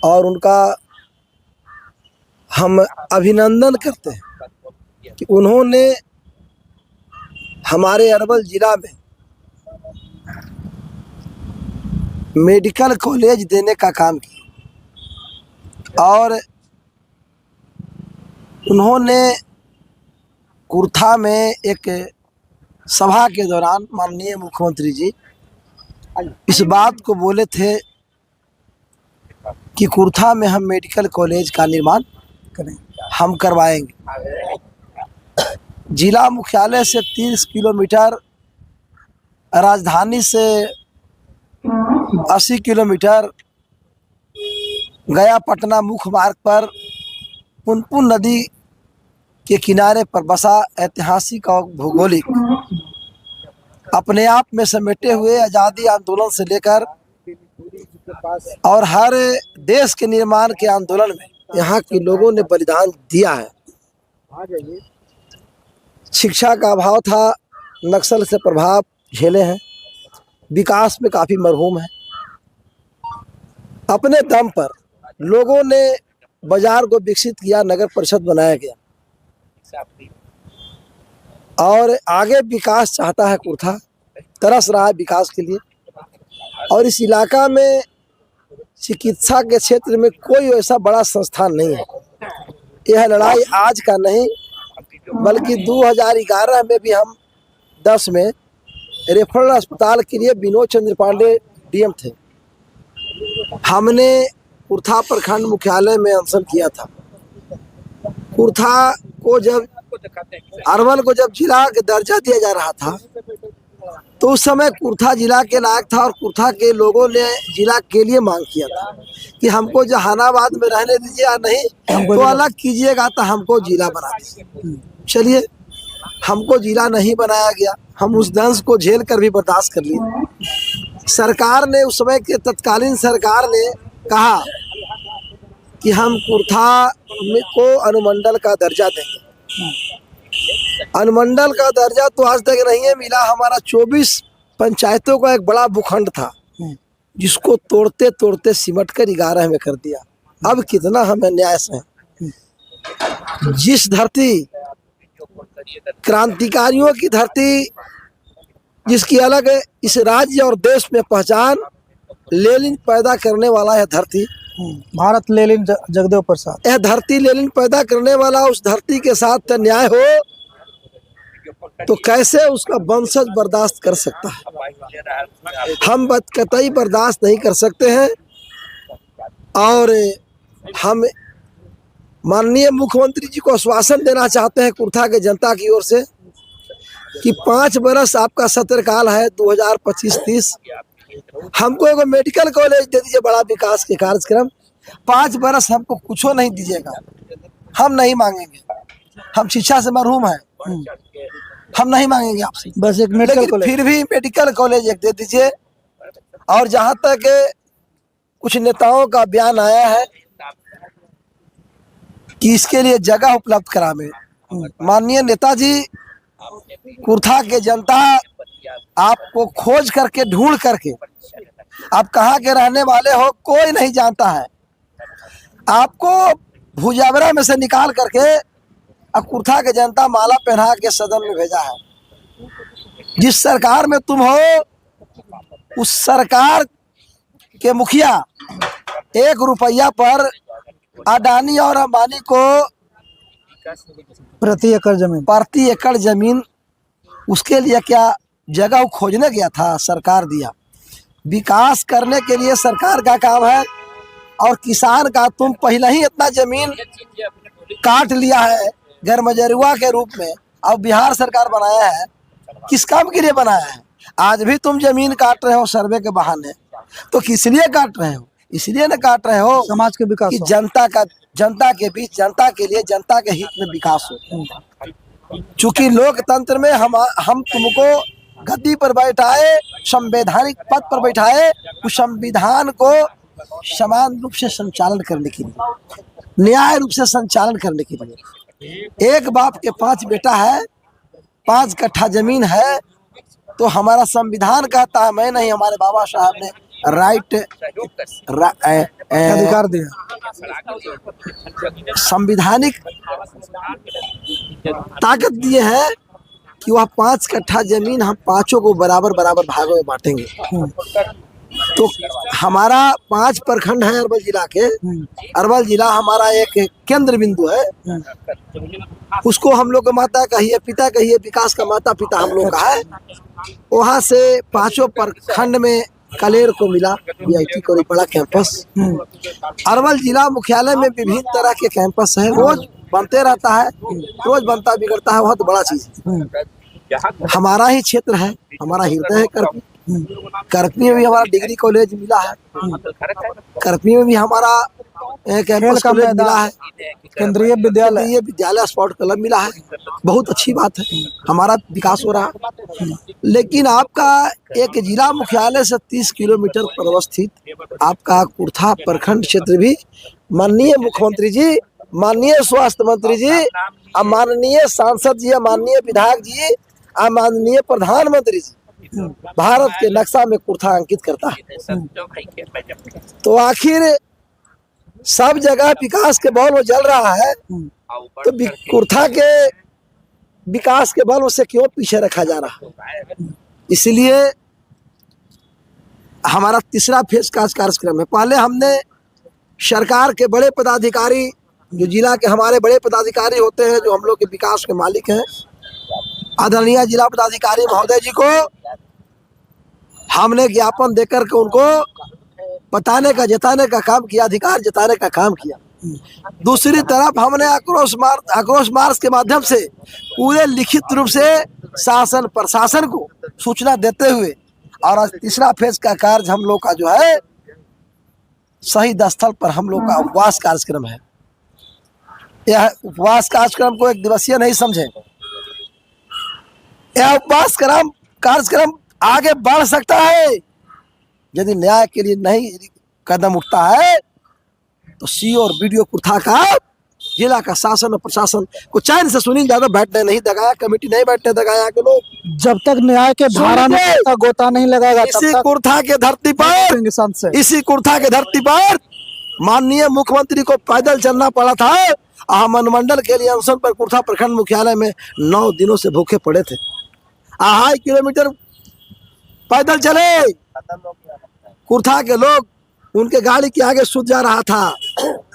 और उनका हम अभिनंदन करते हैं कि उन्होंने हमारे अरवल जिला में मेडिकल कॉलेज देने का काम किया और उन्होंने कुर्था में एक सभा के दौरान माननीय मुख्यमंत्री जी इस बात को बोले थे कि कुर्था में हम मेडिकल कॉलेज का निर्माण हम करवाएंगे। जिला मुख्यालय से 30 किलोमीटर, राजधानी से 80 किलोमीटर, गया पटना मुख्य मार्ग पर पुनपुन नदी के किनारे पर बसा ऐतिहासिक और भौगोलिक अपने आप में समेटे हुए आज़ादी आंदोलन से लेकर और हर देश के निर्माण के आंदोलन में यहाँ के लोगों ने बलिदान दिया है। शिक्षा का अभाव था, नक्सल से प्रभाव झेले हैं, विकास में काफ़ी मरहूम है। अपने दम पर लोगों ने बाजार को विकसित किया, नगर परिषद बनाया गया और आगे विकास चाहता है। कुर्था तरस रहा है विकास के लिए और इस इलाका में चिकित्सा के क्षेत्र में कोई ऐसा बड़ा संस्थान नहीं है। यह लड़ाई आज का नहीं बल्कि 2011 में भी हम 10 में रेफरल अस्पताल के लिए विनोद चंद्र पांडे डीएम थे। हमने कुर्था प्रखंड मुख्यालय में अनशन किया था। कुर्था को जब अरवल को जब जिला का दर्जा दिया जा रहा था तो उस समय कुर्था जिला के लायक था और कुर्था के लोगों ने जिला के लिए मांग किया था कि हमको जहानाबाद में रहने दीजिए या नहीं तो अलग कीजिएगा, तो हमको जिला बना दीजिए। चलिए हमको जिला नहीं बनाया गया, हम उस दंश को झेल कर भी बर्दाश्त कर लिए। सरकार ने उस समय के तत्कालीन सरकार ने कहा कि हम कुर्था को अनुमंडल का दर्जा देंगे। अनुमंडल का दर्जा तो आज तक नहीं है मिला। हमारा 24 पंचायतों का एक बड़ा भूखंड था जिसको तोड़ते तोड़ते सिमट कर 11 में कर दिया। अब कितना हमें न्याय से जिस धरती क्रांतिकारियों की धरती जिसकी अलग इस राज्य और देश में पहचान, लेनिन पैदा करने वाला है धरती, भारत लेनिन जगदेव प्रसाद। यह धरती लेनिन पैदा करने वाला उस धरती के साथ अन्याय हो तो कैसे उसका वंशज बर्दाश्त कर सकता है। हम कतई बर्दाश्त नहीं कर सकते हैं और हम माननीय मुख्यमंत्री जी को आश्वासन देना चाहते हैं कुर्था के जनता की ओर से कि 5 बरस आपका सत्रकाल है 2025-30, हमको एगो मेडिकल कॉलेज दे दीजिए, बड़ा विकास के कार्यक्रम। 5 बरस हमको कुछ नहीं दीजिएगा, हम नहीं मांगेंगे, हम शिक्षा से महरूम हैं, हम नहीं मांगेंगे आपसे, बस एक मेडिकल कॉलेज। फिर भी मेडिकल कॉलेज एक दे दीजिए। और जहाँ तक कुछ नेताओं का बयान आया है कि इसके लिए जगह उपलब्ध करावे, माननीय नेताजी, कुर्था के जनता आपको खोज करके ढूंढ करके, आप कहाँ के रहने वाले हो कोई नहीं जानता है, आपको भुजावरा में से निकाल करके अब कुर्था के जनता माला पहना के सदन में भेजा है। जिस सरकार में तुम हो उस सरकार के मुखिया 1 रुपया पर अडानी और अंबानी को प्रति एकड़ जमीन उसके लिए क्या जगह खोजने गया था, सरकार दिया। विकास करने के लिए सरकार का काम है और किसान का तुम पहले ही इतना जमीन काट लिया है गैरमजरुआ के रूप में, अब बिहार सरकार बनाया है, किस काम के लिए बनाया है? आज भी तुम जमीन काट रहे हो सर्वे के बहाने, तो किस लिए काट रहे हो? इसलिए न काट रहे हो समाज के विकास कि जनता के बीच, जनता के लिए, जनता के हित में विकास हो। चूंकि लोकतंत्र में हम तुमको गद्दी पर बैठाए, संवैधानिक पद पर बैठाए, उस संविधान को समान रूप से संचालन करने के लिए, न्याय रूप से संचालन करने के लिए। एक बाप के 5 बेटा है, 5 कट्ठा जमीन है, तो हमारा संविधान कहता है, मैं नहीं, हमारे बाबा साहब ने अधिकार दिया, संविधानिक ताकत दिए हैं कि वह 5 कट्ठा जमीन हम पांचों को बराबर बराबर भागों में बांटेंगे। तो हमारा 5 प्रखंड है अरवल जिला के, अरवल जिला हमारा एक केंद्र बिंदु है, उसको हम लोग का माता कहिए, पिता कहिए, विकास का माता पिता हम लोग का है। वहाँ से 5 प्रखंड में कलेर को मिला VIT को बड़ा कैंपस। अरवल जिला मुख्यालय में विभिन्न तरह के कैंपस है, रोज बनते रहता है, रोज बनता बिगड़ता है, बहुत बड़ा चीज है। हमारा ही क्षेत्र है, हमारा हृदय है करपी। करपी में भी हमारा डिग्री कॉलेज मिला है, करपी में भी हमारा कैंपस कॉलेज मिला है, केंद्रीय विद्यालय स्पोर्ट क्लब मिला है। बहुत अच्छी बात है, हमारा विकास हो रहा है। लेकिन आपका एक जिला मुख्यालय से 30 किलोमीटर पर अवस्थित आपका कुर्था प्रखंड क्षेत्र भी माननीय मुख्यमंत्री जी, माननीय स्वास्थ्य मंत्री जी, माननीय सांसद जी, माननीय विधायक जी, माननीय प्रधानमंत्री जी भारत के नक्शा में कुर्था अंकित करता है। तो आखिर सब जगह विकास के बल में जल रहा है, तो कुर्था के विकास के बल से क्यों पीछे रखा जा रहा है? इसलिए हमारा 3रा फेज का कार्यक्रम है। पहले हमने सरकार के बड़े पदाधिकारी, जो जिला के हमारे बड़े पदाधिकारी होते हैं, जो हम लोग के विकास के मालिक हैं, आदरणीय जिला पदाधिकारी महोदय जी को हमने ज्ञापन देकर के उनको बताने का, जताने का काम किया, अधिकार जताने का काम किया। दूसरी तरफ हमने आक्रोश मार्च के माध्यम से पूरे लिखित रूप से शासन प्रशासन को सूचना देते हुए, और आज 3रा फेज का कार्य हम लोग का जो है शहीद स्थल पर हम लोग का उपवास कार्यक्रम है। यह उपवास कार्यक्रम को 1 दिवसीय नहीं समझे, यह उपवास कार्यक्रम आगे बढ़ सकता है। यदि न्याय के लिए नहीं कदम उठता है तो सीओ और बीडीओ कुर्था का, जिला का शासन और प्रशासन को चैन से सुनील यादव बैठने नहीं देगा, कमेटी नहीं बैठने देगा। यहाँ के लोग जब तक न्याय के धारा में गोता नहीं लगाएगा, इसी कुर्था के धरती पर माननीय मुख्यमंत्री को पैदल चलना पड़ा था। अनुमंडल के लिए अनशन पर कुर्था प्रखंड मुख्यालय में 9 दिनों से भूखे पड़े थे। 2.5 किलोमीटर पैदल चले, कुर्था के लोग, उनके गाड़ी के आगे सूझ जा रहा था,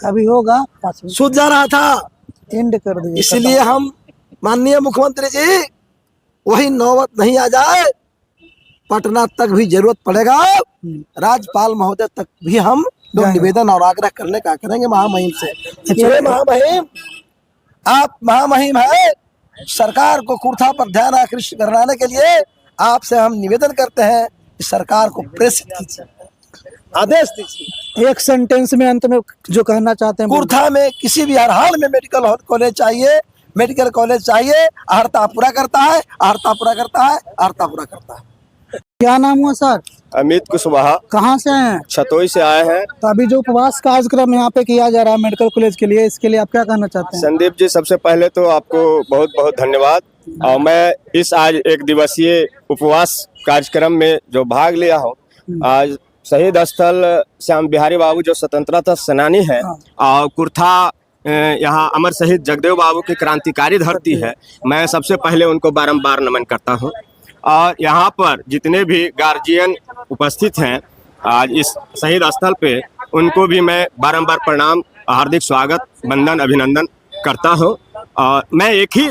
अभी होगा सूझ जा रहा था, एंड कर दिए। इसलिए हम माननीय मुख्यमंत्री जी, वही नौबत नहीं आ जाए, पटना तक भी जरूरत पड़ेगा, राज्यपाल महोदय तक भी हम लोग निवेदन और आग्रह करने का करेंगे महामहिम से। महामहिम, आप महामहिम है, सरकार को कुर्था पर ध्यान आकृष्ट कराने के लिए आपसे हम निवेदन करते हैं कि सरकार को प्रेरित कीजिए, आदेश दीजिए। एक सेंटेंस में अंत में जो कहना चाहते हैं। कुर्था में किसी भी हर हाल में मेडिकल कॉलेज चाहिए, मेडिकल कॉलेज चाहिए। अर्हता पूरा करता है, अर्हता पूरा करता है, अर्हता पूरा करता है। क्या नाम हुआ सर? अमित कुशवाहा। कहाँ से हैं? छतोई से आए हैं। तो अभी जो उपवास कार्यक्रम यहाँ पे किया जा रहा है मेडिकल कॉलेज के लिए, इसके लिए आप क्या कहना चाहते हैं? संदीप जी, सबसे पहले तो आपको बहुत बहुत धन्यवाद। और मैं इस आज 1 दिवसीय उपवास कार्यक्रम में जो भाग लिया हूँ, आज शहीद स्थल श्याम बिहारी बाबू जो स्वतंत्रता सेनानी है, और कुर्था यहाँ अमर शहीद जगदेव बाबू की क्रांतिकारी धरती है, मैं सबसे पहले उनको बारंबार नमन करता हूँ। और यहाँ पर जितने भी गार्जियन उपस्थित हैं आज इस शहीद स्थल पे, उनको भी मैं बारंबार प्रणाम, हार्दिक स्वागत, वंदन, अभिनंदन करता हूँ। और मैं एक ही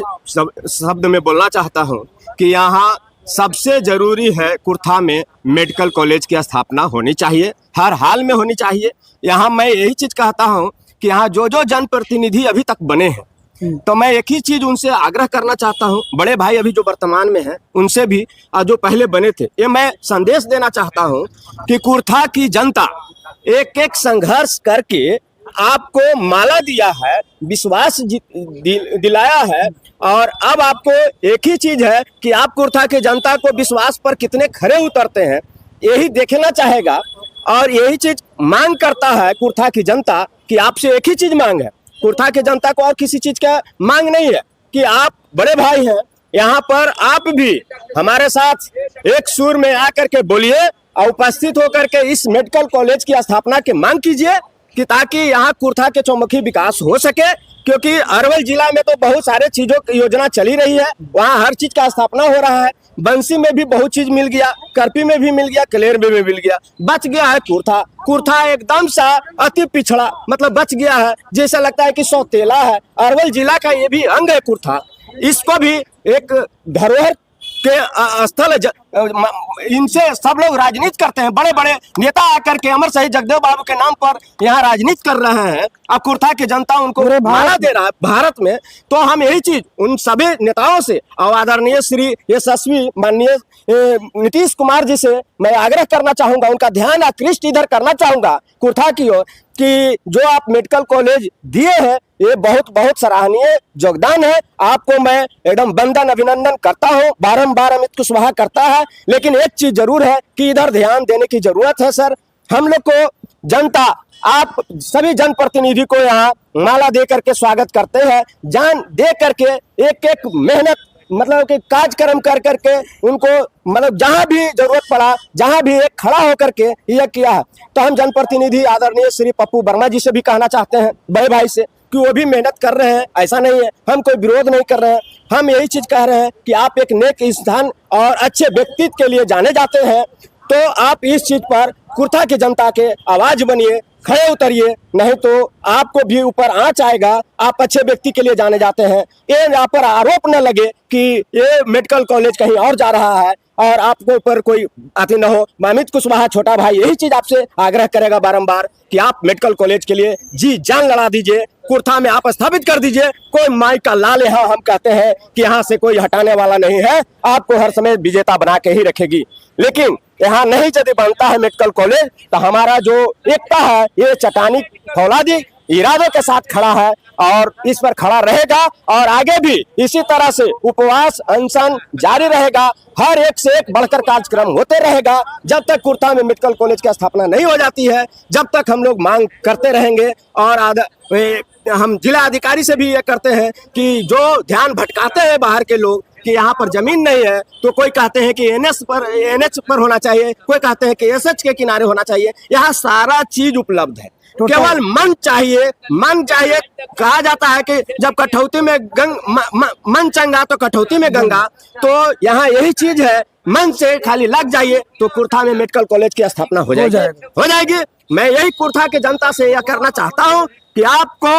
शब्द में बोलना चाहता हूँ कि यहाँ सबसे जरूरी है कुर्था में मेडिकल कॉलेज की स्थापना होनी चाहिए, हर हाल में होनी चाहिए। यहाँ मैं यही चीज़ कहता हूँ कि यहाँ जो जनप्रतिनिधि अभी तक बने हैं, तो मैं एक ही चीज उनसे आग्रह करना चाहता हूँ, बड़े भाई अभी जो वर्तमान में हैं उनसे भी, जो पहले बने थे, ये मैं संदेश देना चाहता हूँ कि कुर्था की जनता एक एक संघर्ष करके आपको माला दिया है, विश्वास दिलाया है, और अब आपको एक ही चीज है कि आप कुर्था की जनता को विश्वास पर कितने खरे उतरते हैं, यही देखना चाहेगा। और यही चीज मांग करता है कुर्था की जनता कि आपसे एक ही चीज मांग है, कुर्था की जनता को और किसी चीज का मांग नहीं है कि आप बड़े भाई हैं, यहाँ पर आप भी हमारे साथ एक सुर में आकर के बोलिए और उपस्थित होकर के इस मेडिकल कॉलेज की स्थापना की मांग कीजिए, कि ताकि यहाँ कुर्था के चौमुखी विकास हो सके। क्योंकि अरवल जिला में तो बहुत सारे चीजों की योजना चली रही है, वहाँ हर चीज का स्थापना हो रहा है, बंसी में भी बहुत चीज मिल गया, करपी में भी मिल गया, कलेर में भी मिल गया, बच गया है कुर्था। कुर्था एकदम सा अति पिछड़ा, मतलब बच गया है, जैसा लगता है कि सौतेला है। अरवल जिला का ये भी अंग है कुर्था, इसको भी एक धरोहर के स्थल, इनसे सब लोग राजनीति करते हैं, बड़े बड़े नेता आकर के अमर शहीद जगदेव बाबू के नाम पर यहाँ राजनीति कर रहे हैं, अब कुर्था की जनता उनको माला दे रहा है भारत में। तो हम यही चीज उन सभी नेताओं से और आदरणीय श्री यशस्वी माननीय नीतीश कुमार जी से मैं आग्रह करना चाहूंगा, उनका ध्यान आकृष्ट इधर करना चाहूंगा कुर्था की ओर, कि जो आप मेडिकल कॉलेज दिए हैं ये बहुत बहुत सराहनीय योगदान है, आपको मैं एकदम वंदन अभिनंदन करता हूं, बारंबार अमित कुशवाहा करता है। लेकिन एक चीज जरूर है कि इधर ध्यान देने की जरूरत है सर। हम लोग को जनता, आप सभी जनप्रतिनिधि को यहाँ माला दे करके स्वागत करते हैं, जान दे करके एक एक मेहनत, मतलब कि कार्यक्रम कर करके उनको, मतलब जहां भी जरूरत पड़ा, जहां भी एक खड़ा होकर के यह किया है। तो हम जनप्रतिनिधि आदरणीय श्री पप्पू वर्मा जी से भी कहना चाहते हैं, बड़े भाई से, कि वो भी मेहनत कर रहे हैं, ऐसा नहीं है, हम कोई विरोध नहीं कर रहे हैं, हम यही चीज कह रहे हैं कि आप एक नेक इंसान और अच्छे व्यक्तित्व के लिए जाने जाते हैं, तो आप इस चीज पर कुर्था की जनता के आवाज बनिए, खड़े उतरिए, नहीं तो आपको भी ऊपर आंच आएगा। आप अच्छे व्यक्ति के लिए जाने जाते हैं, ये यहाँ पर आरोप न लगे कि ये मेडिकल कॉलेज कहीं और जा रहा है और आपको ऊपर कोई आती न हो। अमित कुशवाहा छोटा भाई यही चीज आपसे आग्रह करेगा बारंबार कि आप मेडिकल कॉलेज के लिए जी जान लड़ा दीजिए, कुर्था में आप स्थापित कर दीजिए। कोई माई का लाल यहाँ हम कहते हैं कि यहाँ से कोई हटाने वाला नहीं है, आपको हर समय विजेता बना के ही रखेगी। लेकिन यहाँ नहीं यदि बनता है मेडिकल कॉलेज, तो हमारा जो एकता है ये चटानी फौलादी इरादों के साथ खड़ा है और इस पर खड़ा रहेगा और आगे भी इसी तरह से उपवास अनशन जारी रहेगा। हर एक से एक बढ़कर कार्यक्रम होते रहेगा जब तक कुर्था में मेडिकल कॉलेज की स्थापना नहीं हो जाती है, जब तक हम लोग मांग करते रहेंगे। और हम जिला अधिकारी से भी ये करते हैं कि जो ध्यान भटकाते हैं बाहर के लोग कि यहाँ पर जमीन नहीं है, तो कोई कहते हैं कि एनएच पर होना चाहिए, कोई कहते हैं कि एसएच के किनारे होना चाहिए। यहाँ सारा चीज उपलब्ध है, केवल मन चाहिए। मन चाहिए। कहा जाता है कि जब कठौती में मन चंगा तो कठौती में गंगा, तो यहाँ यही चीज है। मन से खाली लग जाइए तो कुर्था में मेडिकल कॉलेज की स्थापना हो जाएगी। मैं यही कुर्था के जनता से यह करना चाहता हूँ कि आपको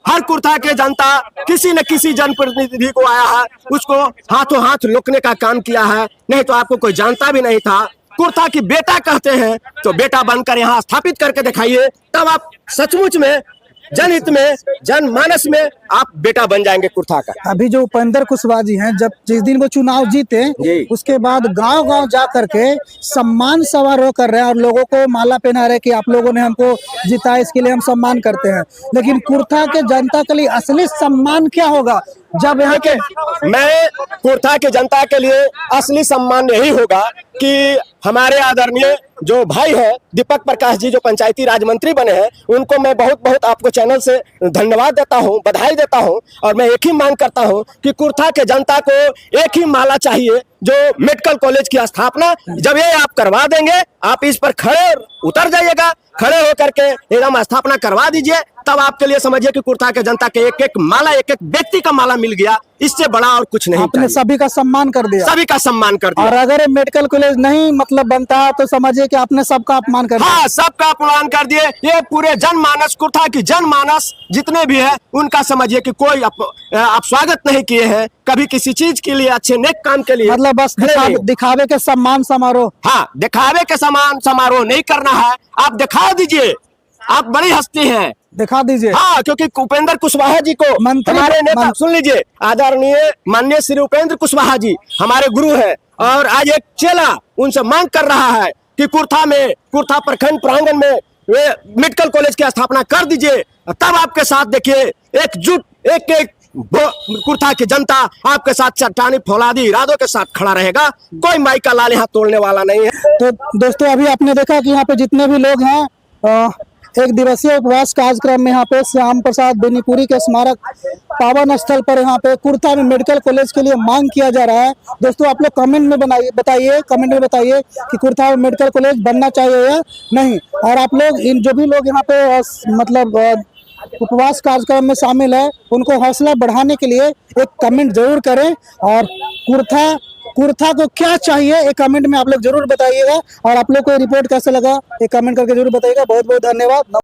हर कुर्था के जनता किसी न किसी जनप्रतिनिधि को आया है, उसको हाथों हाथ रोकने का काम किया है, नहीं तो आपको कोई जानता भी नहीं था। कुर्था की बेटा कहते हैं तो बेटा बनकर यहाँ स्थापित करके दिखाइए, तब आप सचमुच में जनहित में जनमानस में आप बेटा बन जाएंगे कुर्था का। अभी जो उपेंद्र कुशवाहा जी हैं, जब जिस दिन वो चुनाव जीते उसके बाद गांव-गांव जा करके सम्मान समारोह कर रहे हैं और लोगों को माला पहना रहे हैं कि आप लोगों ने हमको जिताया, इसके लिए हम सम्मान करते हैं। लेकिन कुर्था के जनता के लिए असली सम्मान क्या होगा जब यहाँ के मैं कुर्था के जनता के लिए असली सम्मान यही होगा कि हमारे आदरणीय जो भाई है दीपक प्रकाश जी, जो पंचायती राज मंत्री बने हैं, उनको मैं बहुत बहुत आपको चैनल से धन्यवाद देता हूं, बधाई देता हूं। और मैं एक ही मांग करता हूं कि कुर्था के जनता को एक ही माला चाहिए, जो मेडिकल कॉलेज की स्थापना जब ये आप करवा देंगे, आप इस पर खड़े उतर जाइएगा, खड़े होकर के एकदम स्थापना करवा दीजिए, तब आपके लिए समझिए कि कुर्था के जनता के एक एक माला, एक एक व्यक्ति का माला मिल गया। इससे बड़ा और कुछ नहीं। आपने सभी का सम्मान कर दिया, सभी का सम्मान कर दिया। और अगर मेडिकल कॉलेज नहीं मतलब बनता है तो समझिए कि आपने सबका अपमान कर दिया। हाँ, सबका अपमान कर दिए। ये पूरे जनमानस, कुर्था की जनमानस जितने भी है, उनका समझिए कि कोई आप स्वागत नहीं किए हैं कभी किसी चीज के लिए, अच्छे नेक काम के लिए। मतलब बस दिखावे के सम्मान समारोह। हाँ, दिखावे के सम्मान समारोह नहीं करना है। आप दिखा दीजिए, आप बड़ी हस्ती हैं, दिखा दीजिए। हाँ, क्योंकि उपेंद्र कुशवाहा जी को हमारे नेता, सुन लीजिए, आदरणीय माननीय श्री उपेंद्र कुशवाहा जी हमारे गुरु हैं, और आज एक चेला उनसे मांग कर रहा है कि कुर्था प्रखंड प्रांगण में वे मेडिकल कॉलेज की स्थापना कर दीजिए। तब आपके साथ देखिए एकजुट एक एक कुर्था की जनता आपके साथ चट्टानी फौलादी इरादों के साथ खड़ा रहेगा। कोई माई का लाल यहाँ तोड़ने वाला नहीं है। तो दोस्तों, अभी आपने देखा कि यहाँ पे जितने भी लोग हैं, एक दिवसीय उपवास कार्यक्रम में यहाँ पे श्याम प्रसाद बेनीपुरी के स्मारक पावन स्थल पर यहाँ पे कुर्था में मेडिकल कॉलेज के लिए मांग किया जा रहा है। दोस्तों, आप लोग कमेंट में बताइए कि कुर्था में मेडिकल कॉलेज बनना चाहिए या नहीं। और आप लोग जो भी लोग यहाँ पे मतलब उपवास कार्यक्रम में शामिल है, उनको हौसला बढ़ाने के लिए एक कमेंट जरूर करें। और कुर्था को क्या चाहिए एक कमेंट में आप लोग जरूर बताइएगा। और आप लोग को रिपोर्ट कैसा लगा एक कमेंट करके जरूर बताइएगा। बहुत बहुत धन्यवाद।